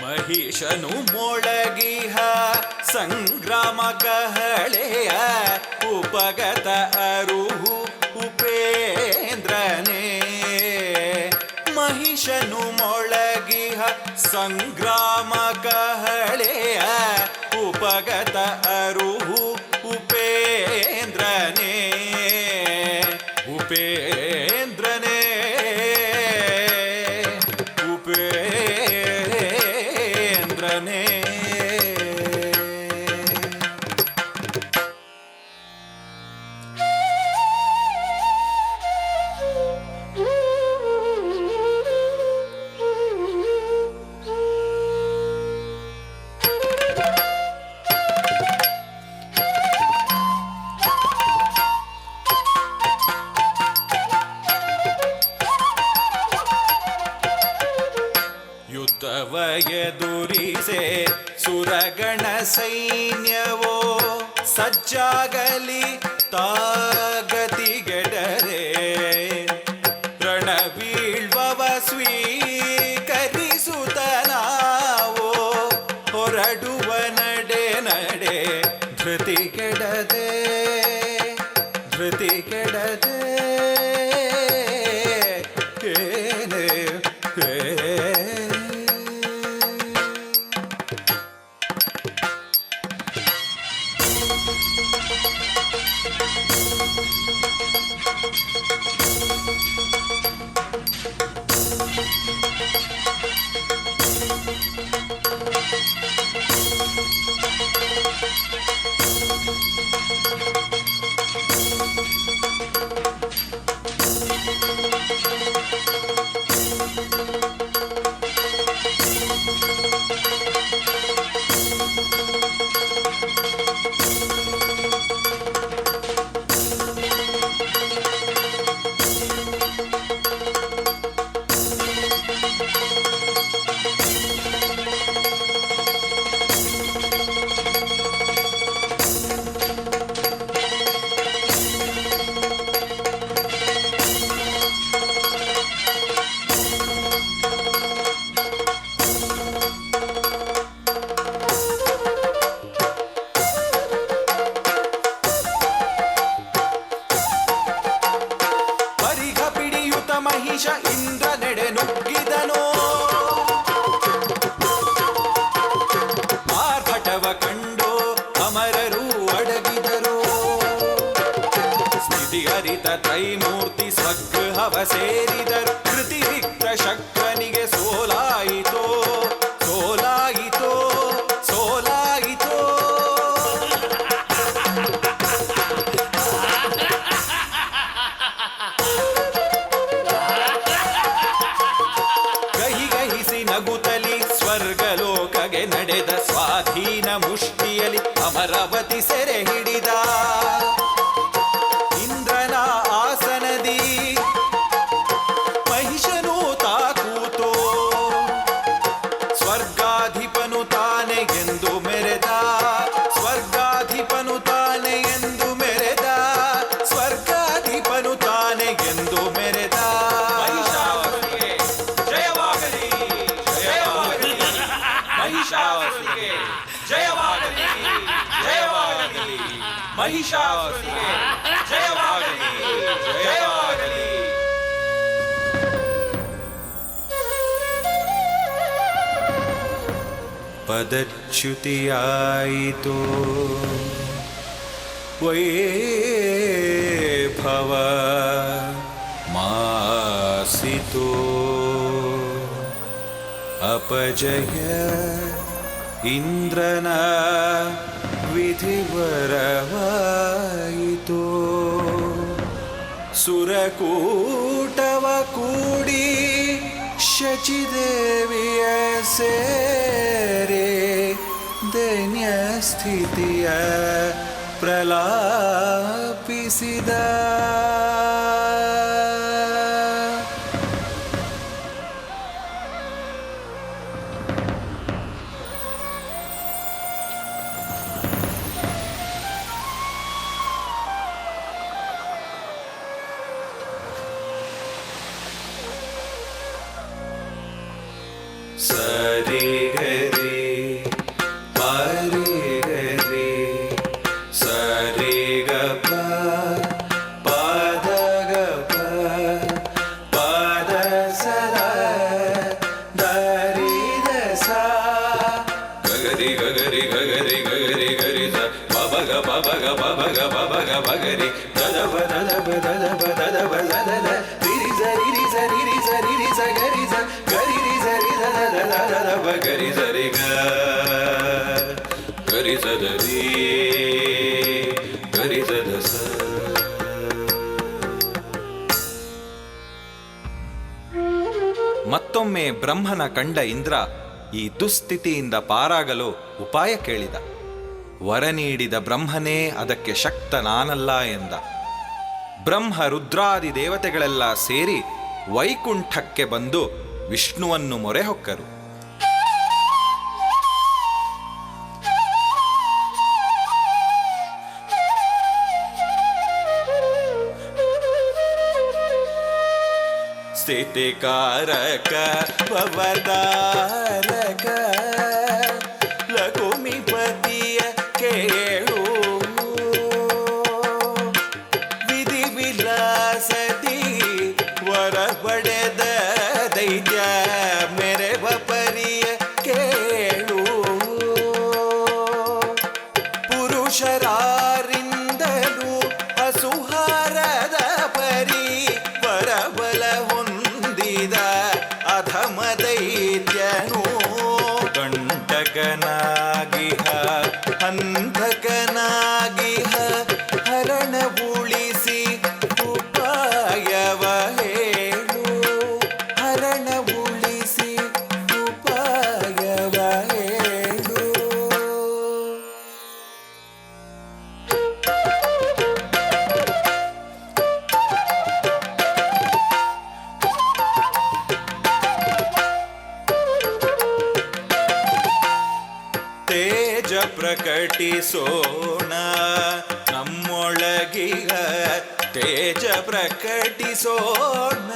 ಮಹಿಷನು ಮೊಳಗಿಹ ಸಂಗ್ರಾಮ ಕಹಳೆಯ ಉಪಗತ ಅರುಹು ಉಪೇಂದ್ರನೇ. ಮಹಿಷನು ಮೊಳಗಿಹ ಸಂಗ್ರಾಮ ಕಹಳೆಯ ಉಪಗತ ಅರುಹು ಉಪೇಂದ್ರನೇ. ಉಪೇಂದ್ರನೇ ಉಪೇಂದ್ರನೇ. ಯುದ್ಧವ ಎದುರಿಸೆ ಸುರಗಣ ಸೈನ್ಯವೋ ಸಜ್ಜಾಗಲಿ ತಾಗತಿಗೆಡರೆ. ರಣವೀಳ್ವವ ಸ್ವೀಕರಿಸುತ್ತನಾವೋ ಹೊರಡುವ ನಡೆ ನಡೆ. ಧೃತಿಗೆಡದೆ ಧೃತಿಗೆಡದೆ ಏನೇ ಮಹಿಷ ಇಂದ್ರ ನೆಡೆ ನುಗ್ಗಿದನೋ. ಆರ್ಭಟವ ಕಂಡು ಅಮರರು ಅಡಗಿದರು. ಸ್ಥಿತಿ ಅರಿತ ತ್ರೈಮೂರ್ತಿ ಸ್ವಗೃಹವ ಸೇರಿದರು. ಕೃತಿರಿಕ್ತ ಶಕ್ರನಿಗೆ ಸೋಲಾಯಿತೋ ಸೋಲಾಯಿತೋ ಸೋಲಾಯಿತೋ. ನಗುತ್ತಲಿ ಸ್ವರ್ಗಲೋಕಗೆ ನಡೆದ ಸ್ವಾಧೀನ ಮುಷ್ಟಿಯಲಿ ಅಮರಾವತಿ ಸೆರೆ ಹಿಡಿದ. ಮಹಿಷಾಸುರನಿಗೆ ಜಯವಾಗಲಿ, ಜಯವಾಗಲಿ. ಪದಚ್ಯುತಿಯಾಯಿತು ವೈಭವ ಮಾಸಿತು ಅಪಜಯ ಇಂದ್ರನ ವಿಧಿವರವಾಯಿತು ಸುರಕೂಟವ ಕೂಡಿ ಶಚಿದೇವಿಯ ಸೇರೆ ದೈನ್ಯ ಸ್ಥಿತಿಯ ಪ್ರಲಾಪಿಸಿದ ಸರಿ ಗರಿ ಪರಿ ಗರಿ ಸರಿ ಗ ಪದ ಗ ಪದ ಸದ ಧರಿ ದ ಸಾ ಗಗರಿ ಗಗರಿ ಗಗರಿ ಗಗರಿ ಗರಿ ಸ ಬಬಗ ಬಬಗ ಬಬಗ ಬಬಗ ಬಗರಿ ದದಬ ದದಬ ದದಬ ದದಬ ದದದ ರಿರಿ ಸರಿ ಸರಿ ಸರಿ ಸಗರಿ ಸ ಗರಿ ಸರಿ ದದದ ಗರಿ ಸರಿ ಗ ಗರಿ ಸದರಿ ಗರಿ ಸದ ಸ. ಮತ್ತೊಮ್ಮೆ ಬ್ರಹ್ಮನ ಕಂಡ ಇಂದ್ರ ಈ ದುಸ್ಥಿತಿಯಿಂದ ಪಾರಾಗಲು ಉಪಾಯ ಕೇಳಿದ. ವರ ನೀಡಿದ ಬ್ರಹ್ಮನೇ ಅದಕ್ಕೆ ಶಕ್ತ ನಾನಲ್ಲ ಎಂದ. ಬ್ರಹ್ಮ ರುದ್ರಾದಿ ದೇವತೆಗಳೆಲ್ಲ ಸೇರಿ ವೈಕುಂಠಕ್ಕೆ ಬಂದು ವಿಷ್ಣುವನ್ನು ಮೊರೆ ಹೊಕ್ಕರು. ಸ್ಥಿತಿಕಾರಕ ಭವತಾರಕ ಲಘುಮಿಪತಿಯ ಕೇಳು ವಿಧಿ ವಿಲಾಸದಿ ವರ ಪಡೆದ ದೈತ್ಯ ಮೆರೆವ ಪರಿಯ ಕೇಳು ಪುರುಷರಾರಿಂದಲೂ ಅಸುಹಾರದ ಪರಿ ವರಬಲ ಹೊಂದಿದ ಅಧಮ ದೈತ್ಯನು ಕಂಟಕನಾಗಿಹ ಹಂತಕನಾಗಿಹ ಹರಣ ಉಳಿಸಿ ಉಪಾಯವ ಹೇಳು ಹರಣ ಉಳಿಸಿ ಉಪಾಯವ ಹೇಳು. ತೇಜ ಪ್ರಕಟಿಸೋಣ ನಮ್ಮೊಳಗಿಗ ತೇಜ ಪ್ರಕಟಿಸೋಣ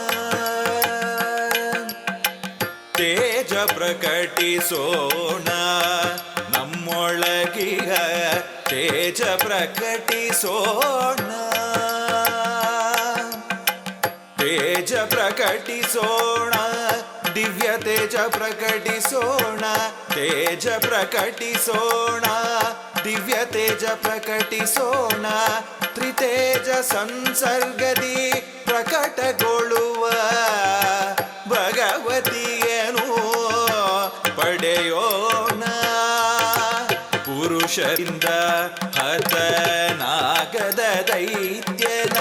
ತೇಜ ಪ್ರಕಟಿಸೋಣ ನಮ್ಮೊಳಗಿಗ ತೇಜ ಪ್ರಕಟಿಸೋಣ ತೇಜ ಪ್ರಕಟಿಸೋಣ ದಿವ್ಯ ತೇಜ ಪ್ರಕಟಿಸೋಣ ತೇಜ ಪ್ರಕಟಿಸೋಣ ದಿವ್ಯ ತೇಜ ಪ್ರಕಟಿಸೋಣ ತ್ರಿತೇಜ ಸಂಸರ್ಗದಿ ಪ್ರಕಟಗೊಳ್ಳುವ ಭಗವತಿಯನು ಪಡೆಯೋಣ ಪುರುಷರಿಂದ ಹತನಾಗದ ದೈತ್ಯನ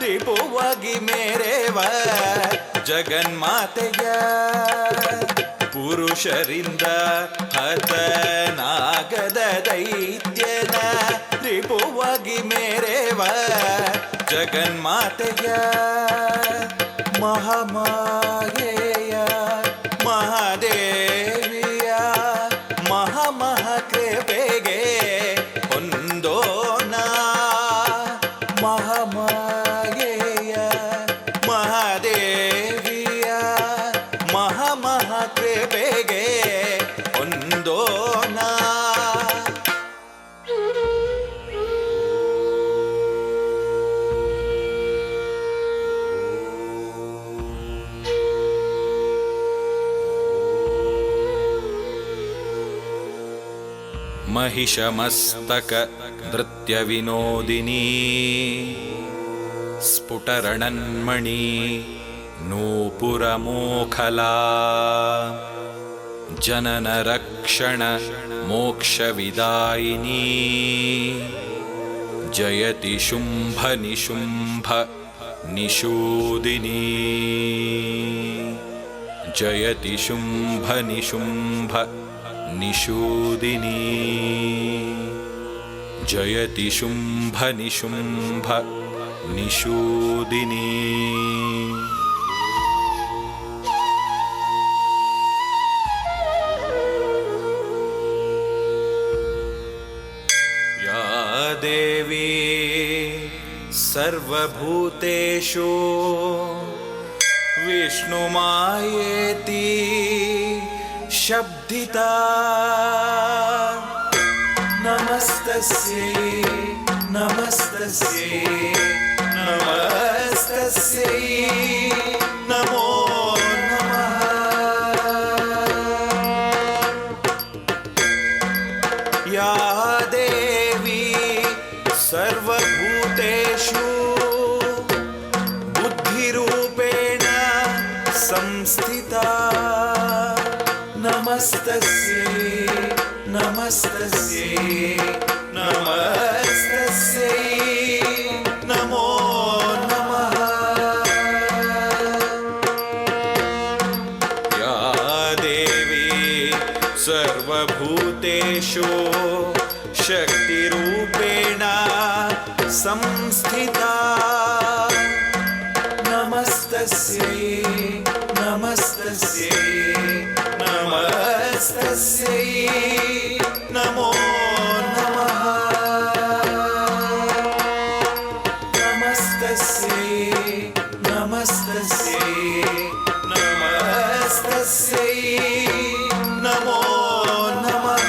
ರಿಪುವಾಗಿ ಮೇರೆವ ಜಗನ್ಮಾತೆಯ ಪುರುಷರಿಂದ ಹತನಾಗದ ದೈತ್ಯನ ರಿಪುವಾಗಿ ಮೇರೆವ ಜಗನ್ಮಾತೆಯ ಮಹಾಮಾಯೆಯ ಮಹಾದೇವಿಯ ಮಹಾಮಹ ಕೃಪೆಗೆ ಹೊಂದೋಣ ಮಹಾಮಾಯೆಯ ಮಹಾದೇವಿಯ ಮಹಾಮಹ ಕೃಪೆಗೆ ಹೊಂದೋಣ. महिषमस्तक नृत्यविनोदिनी स्फुटरणन्मणि नूपुरमोखला जननरक्षण मोक्षविदायिनी जयति शुम्भनिशुम्भ निषूदिनी जयति शुम्भनिशुम्भ निषूदिनी जयति शुम्भनिशुम्भ निषूदिनी या देवी सर्वभूतेषु विष्णुमायेति शब्दिता नमस्तस्यै नमस्तस्यै नमस्तस्यै नमो नमः। या देवी सर्वभूतेषु बुद्धिरूपेण संस्थिता नमस्तस्यै नमस्तस्यै नमस्तस्यै नमो नमः। या देवी सर्वभूतेषु शक्तिरूपेण संस्थिता नमस्तस्यै नमस्तस्यै नमस्तस्यै नमो नमः। नमस्तस्यै नमस्तस्यै नमस्तस्यै नमो नमः।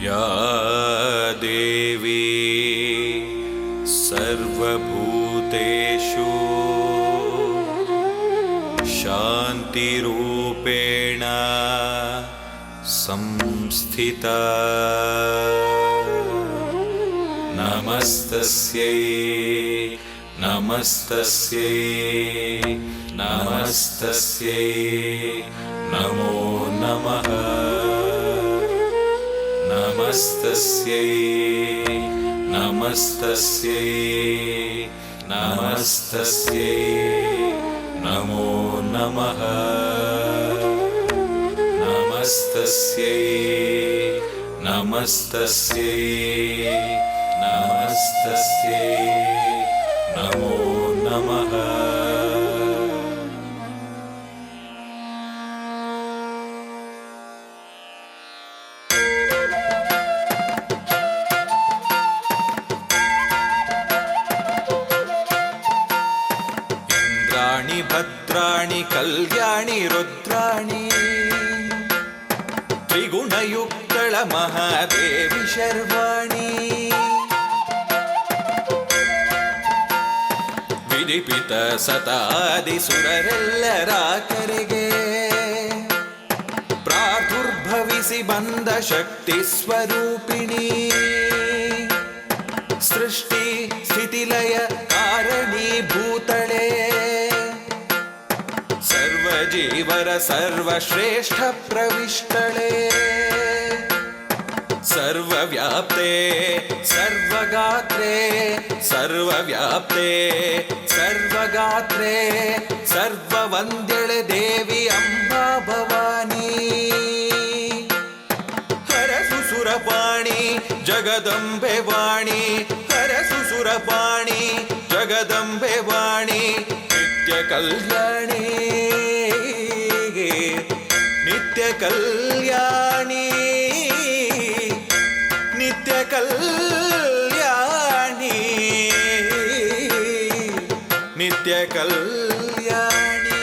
या देवी सर्वभूतेषु शान्तिरूपेण संस्थिता नमस्तस्यै नमस्तस्यै नमस्तस्यै नमो नमः। नमस्तस्यै नमस्तस्यै नमस्तस्यै नमो नमः। नमस्तस्यै नमस्तस्यै नमस्तस्यै नमो नमः। भद्राणि कल्याणि रुद्राणि त्रिगुणयुक्तळ महादेवी शर्वाणि ವಿಧಿಪಿತ ಸತಾದಿ ಸುರರೆಲ್ಲರ ಕರೆಗೆ ಪ್ರಾದುರ್ಭವಿಸಿ ಬಂದ ಶಕ್ತಿ ಸ್ವರೂಪಿಣಿ ಸೃಷ್ಟಿ ಸ್ಥಿತಿಲಯ ಕಾರಣೀಭೂತಳೆ ಸರ್ವಜೀವರ ಸರ್ವಶ್ರೇಷ್ಠ ಪ್ರವಿಷ್ಟಳೆ ಸರ್ವವ್ಯಾಪ್ತೆ ಸರ್ವಗಾತ್ರೆ ಸರ್ವವ್ಯಾಪ್ತೆ ಸರ್ವಗಾತ್ರೆ ಸರ್ವವಂದ್ಯಳೆ ದೇವಿ ಅಂಬಾ ಭವಾನಿ ಹರಸು ಸುರಪಾಣಿ ಜಗದಂಬೆ ವಾಣಿ ಹರಸು ಸುರಪಾಣಿ ಜಗದಂಬೆ ವಾಣಿ ನಿತ್ಯ ಕಲ್ಯಾಣಿ ನಿತ್ಯ ಕಲ್ಯಾಣಿ ನಿತ್ಯ ಕಲ್ಯಾಣಿ ನಿತ್ಯ ಕಲ್ಯಾಣಿ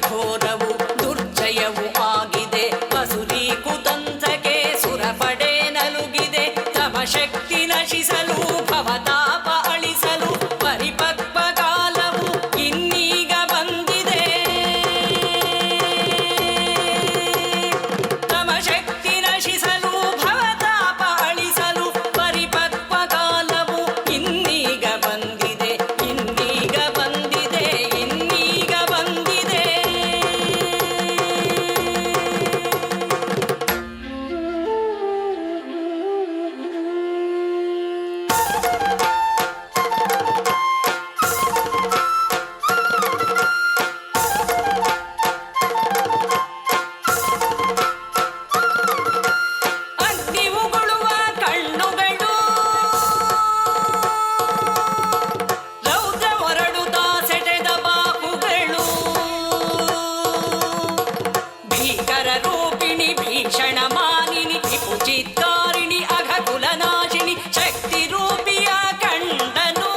ಘೋರವು ದುರ್ಜಯವು ಆಗಿದೆ ವಸುರಿ ಕುತಂತ್ರಕ್ಕೆ ಸುರಪಡೆ ನಲುಗಿದೆ ತಮ ಶಕ್ತಿ ನಶಿಸಲು ಭವತಾಪ ಅಳಿಸಲು ಪರಿಪಕ್ವ ಕಾಲವು ಇನ್ನೀಗ ಬಂದಿದೆ ತಮ ಶಕ್ತಿ ನಶಿಸಲು ಭವತಾಪ ಅಳಿಸಲು ಪರಿಪಕ್ವ ಕಾಲವು ಇನ್ನೀಗ ಬಂದಿದೆ ಇನ್ನೀಗ ಬಂದಿದೆ ಇನ್ನೀಗ ಬಂದಿದೆ. ಅಗ್ನಿ ಉಗುಳುವ ಕಣ್ಣುಗಳು ರೌದ್ರ ಹೊರಡುತ್ತಾ ಸೆಟೆದ ಬಾಹುಗಳು ಭೀಕರ ರೂಪಿಣಿ ಭೀಷಣ ಮಾನಿನಿ ವಿಪುಚಿತ್ತಾರಿಣಿ ಅಘಕುಲನಾಶಿನಿ ಶಕ್ತಿ ರೂಪಿಯ ಕಂಡನು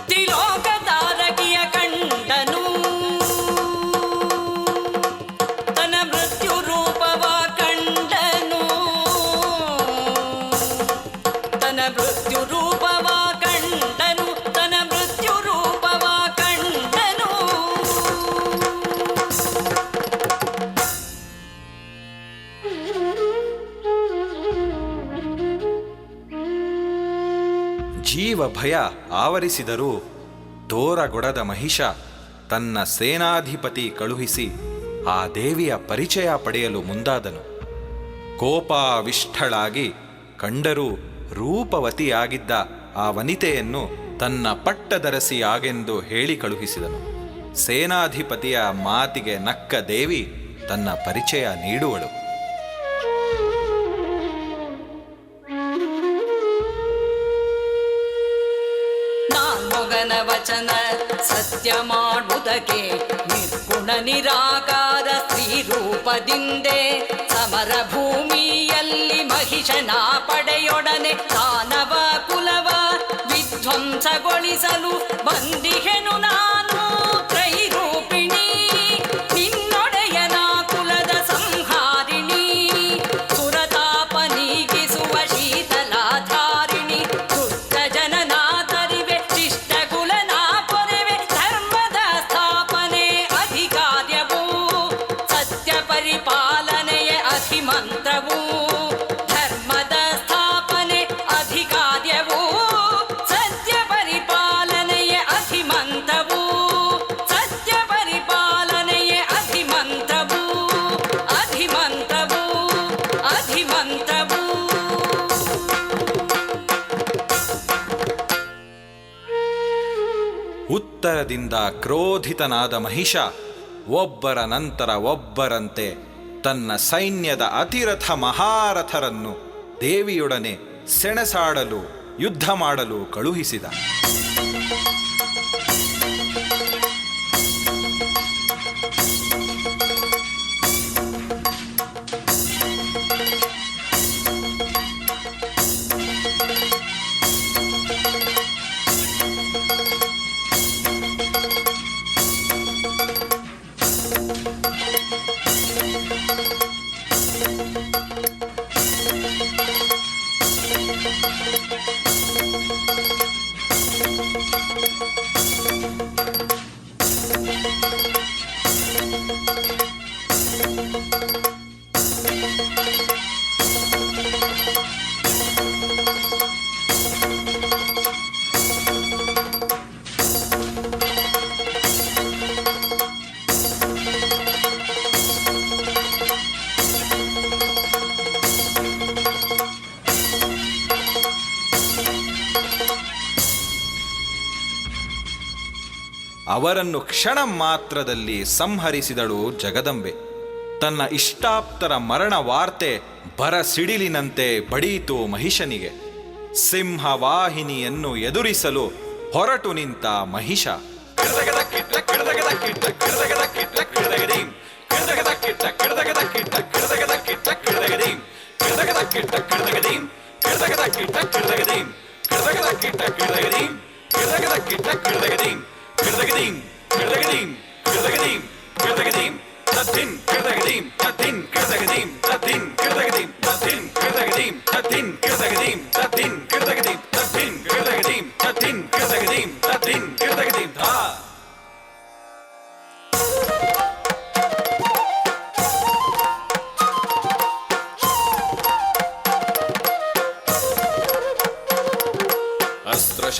ತ್ರಿಲೋಕ ತಾರಕಿಯ ಕಂಡನು ತನ್ನ ಮೃತ್ಯು ರೂಪವ ಕಂಡನು ತನ್ನ ಮೃತ್ಯು ರೂಪವ ಕಂಡನು ತನ್ನ ಮೃತ್ಯು ರೂಪವ ಕಂಡನು. ಜೀವ ಭಯ ಆವರಿಸಿದರೂ ತೋರಗೊಡದ ಮಹಿಷ ತನ್ನ ಸೇನಾಧಿಪತಿ ಕಳುಹಿಸಿ ಆ ದೇವಿಯ ಪರಿಚಯ ಪಡೆಯಲು ಮುಂದಾದನು. ಕೋಪಾವಿಷ್ಠಳಾಗಿ ಕಂಡರೂ ರೂಪವತಿಯಾಗಿದ್ದ ಆ ವನಿತೆಯನ್ನು ತನ್ನ ಪಟ್ಟದರಸಿಯಾಗೆಂದು ಹೇಳಿ ಕಳುಹಿಸಿದನು. ಸೇನಾಧಿಪತಿಯ ಮಾತಿಗೆ ನಕ್ಕ ದೇವಿ ತನ್ನ ಪರಿಚಯ ನೀಡುವಳು. ನಾಲ್ಮೊಗನ ವಚನ ಸತ್ಯ ಮಾಡುವುದಕ್ಕೆ ನಿರ್ಗುಣ ನಿರಾಕಾರ ಸ್ತ್ರೀ ರೂಪದಿಂದೆ ಸಮರ ಭೂಮಿಯಲ್ಲಿ ಮಹಿಷನ ಪಡೆಯೊಡನೆ ದಾನವ ಕುಲವ ವಿಧ್ವಂಸಗೊಳಿಸಲು ಬಂದಿಹೆನು ನಾನು ತ್ರೈರೂಪಿಣಿ ನಿನ್ನೊಡೆಯನ ಕುಲದ ಸಂಹಾರಿಣಿ ಸುರತಾಪ ನೀಗಿಸುವ ಶೀತಲಾಧಾರಿಣಿ ದುಷ್ಟ ಜನನ ತರಿವೆ ಶಿಷ್ಟ ಕುಲನ ಪೊರೆವೆ ಧರ್ಮದ ಸ್ಥಾಪನೆ ಅಧಿಕಾರ್ಯವು ಸತ್ಯ ಪರಿಪಾಲನೆಯ ಅಧಿಮಂತ್ರವು ಧರ್ಮದ ಸ್ಥಾಪನೆ ಅಧಿಕಾರ್ಯವು ಸತ್ಯ ಪರಿಪಾಲನೆಯ ಅಧಿಮಂತ್ರವು ಸತ್ಯ ಪರಿಪಾಲನೆಯ ಅಧಿಮಂತ್ರವು ಅಧಿಮಂತ್ರವು ಅಧಿಮಂತ್ರವು. ಉತ್ತರದಿಂದ ಕ್ರೋಧಿತನಾದ ಮಹಿಷ ಒಬ್ಬರ ನಂತರ ಒಬ್ಬರಂತೆ ತನ್ನ ಸೈನ್ಯದ ಅತಿರಥ ಮಹಾರಥರನ್ನು ದೇವಿಯೊಡನೆ ಸೆಣಸಾಡಲು ಯುದ್ಧ ಮಾಡಲು ಕಳುಹಿಸಿದ. ಅವರನ್ನು ಕ್ಷಣ ಮಾತ್ರದಲ್ಲಿ ಸಂಹರಿಸಿದಳು ಜಗದಂಬೆ. ತನ್ನ ಇಷ್ಟಾಪ್ತರ ಮರಣ ವಾರ್ತೆ ಬರಸಿಡಿಲಿನಂತೆ ಬಡೀತು ಮಹಿಷನಿಗೆ. ಸಿಂಹವಾಹಿನಿಯನ್ನು ಎದುರಿಸಲು ಹೊರಟು ನಿಂತ Mahisha kirtagadim, kirtagadim, kirtagadim, tatin, kirtagadim, tatin, kirtagadim, tatin, kirtagadim, tatin, kirtagadim, tatin, kirtagadim, tatin, kirtagadim, tatin, kirtagadim, tatin, kirtagadim, tatin, kirtagadim, tha.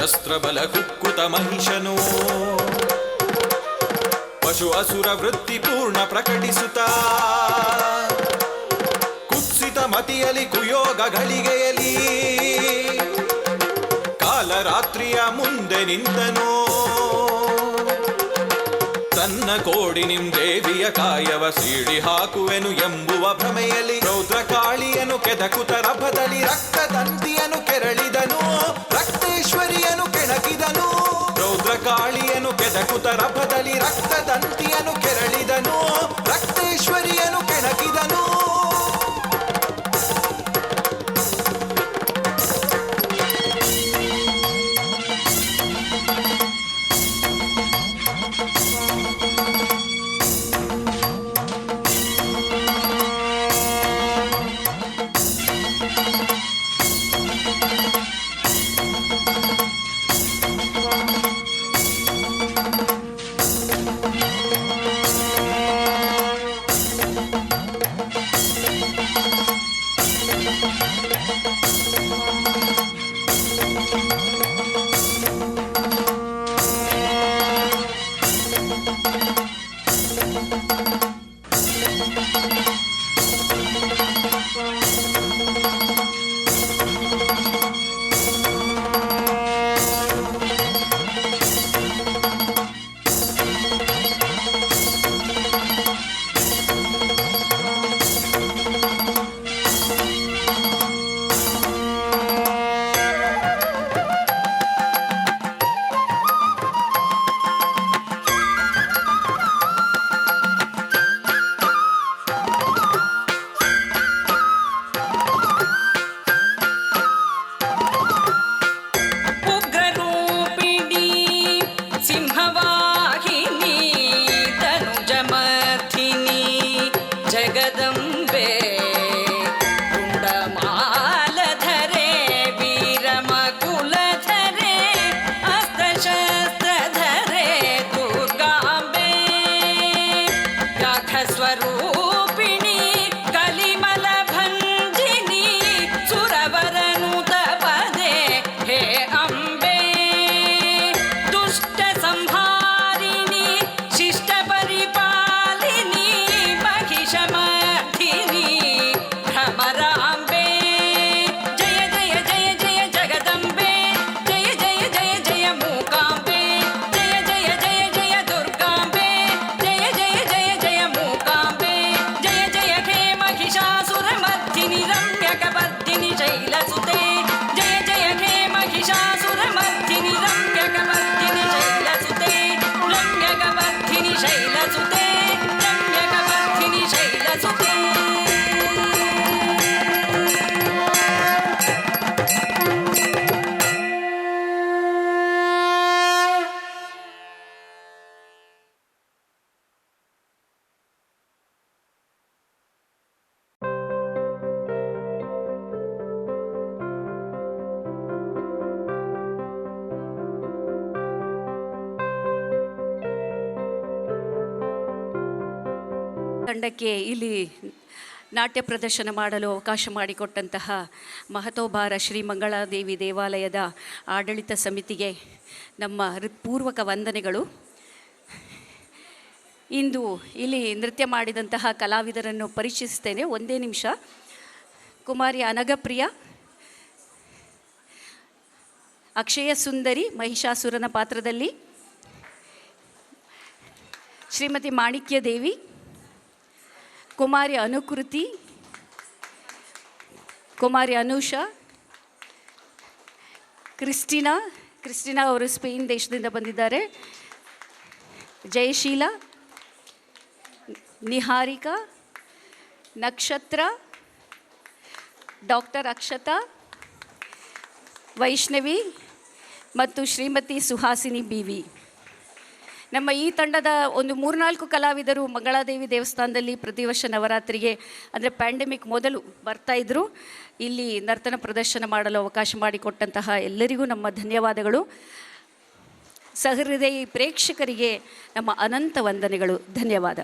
ಅಸ್ತ್ರ ಬಲ ಕುಕ್ಕುತ ಮಹಿಷನು ಪಶು ಅಸುರ ವೃತ್ತಿ ಪೂರ್ಣ ಪ್ರಕಟಿಸುತ್ತ ಕುತ್ಸಿತ ಮತಿಯಲಿ ಕುಯೋಗ ಗಳಿಗೆಯಲಿ ಕಾಲರಾತ್ರಿಯ ಮುಂದೆ ನಿಂತನು ತನ್ನ ಕೋಡಿ ನಿಮ್ ದೇವಿಯ ಕಾಯವ ಸೀಳಿ ಹಾಕುವೆನು ಎಂಬುವ ಭ್ರಮೆಯಲ್ಲಿ ರೌದ್ರ ಕಾಳಿಯನು ಕೆದಕುತ ರಭದಲ್ಲಿ ರಕ್ತದಂತಿಯನು ಕೆರಳಿದನು ರಕ್ತೇಶ್ವರಿಯನು ಕೆಣಕಿದನು ರೌದ್ರ ಕಾಳಿಯನು ಕೆದಕುತ ರಭದಲ್ಲಿ ರಕ್ತದಂತಿಯನು ಕೆರಳಿದನು ರಕ್ತೇಶ್ವರಿಯನು ಕೆಣಕಿದನು ತಂಡಕ್ಕೆ ಇಲ್ಲಿ ನಾಟ್ಯ ಪ್ರದರ್ಶನ ಮಾಡಲು ಅವಕಾಶ ಮಾಡಿಕೊಟ್ಟಂತಹ ಮಹತೋಬಾರ ಶ್ರೀ ಮಂಗಳಾದೇವಿ ದೇವಾಲಯದ ಆಡಳಿತ ಸಮಿತಿಗೆ ನಮ್ಮ ಹೃತ್ಪೂರ್ವಕ ವಂದನೆಗಳು. ಇಂದು ಇಲ್ಲಿ ನೃತ್ಯ ಮಾಡಿದಂತಹ ಕಲಾವಿದರನ್ನು ಪರಿಚಯಿಸ್ತೇನೆ. ಒಂದೇ ನಿಮಿಷ. ಕುಮಾರಿ ಅನಘಪ್ರಿಯ, ಅಕ್ಷಯ ಸುಂದರಿ ಮಹಿಷಾಸುರನ ಪಾತ್ರದಲ್ಲಿ, ಶ್ರೀಮತಿ ಮಾಣಿಕ್ಯ ದೇವಿ, ಕುಮಾರಿ ಅನುಕೃತಿ, ಕುಮಾರಿ ಅನುಷಾ, ಕ್ರಿಸ್ಟಿನಾ ಅವರು ಸ್ಪೇನ್ ದೇಶದಿಂದ ಬಂದಿದ್ದಾರೆ, ಜಯಶೀಲ, ನಿಹಾರಿಕಾ, ನಕ್ಷತ್ರ, ಡಾಕ್ಟರ್ ಅಕ್ಷತಾ, ವೈಷ್ಣವಿ ಮತ್ತು ಶ್ರೀಮತಿ ಸುಹಾಸಿನಿ ಬಿ.ವಿ. ನಮ್ಮ ಈ ತಂಡದ ಒಂದು 3-4 ಕಲಾವಿದರು ಮಂಗಳಾದೇವಿ ದೇವಸ್ಥಾನದಲ್ಲಿ ಪ್ರತಿ ವರ್ಷ ನವರಾತ್ರಿಗೆ ಅಂದರೆ ಪ್ಯಾಂಡಮಿಕ್ ಮೊದಲು ಬರ್ತಾಯಿದ್ರು. ಇಲ್ಲಿ ನರ್ತನ ಪ್ರದರ್ಶನ ಮಾಡಲು ಅವಕಾಶ ಮಾಡಿಕೊಟ್ಟಂತಹ ಎಲ್ಲರಿಗೂ ನಮ್ಮ ಧನ್ಯವಾದಗಳು. ಸಹೃದಯಿ ಪ್ರೇಕ್ಷಕರಿಗೆ ನಮ್ಮ ಅನಂತ ವಂದನೆಗಳು. ಧನ್ಯವಾದ.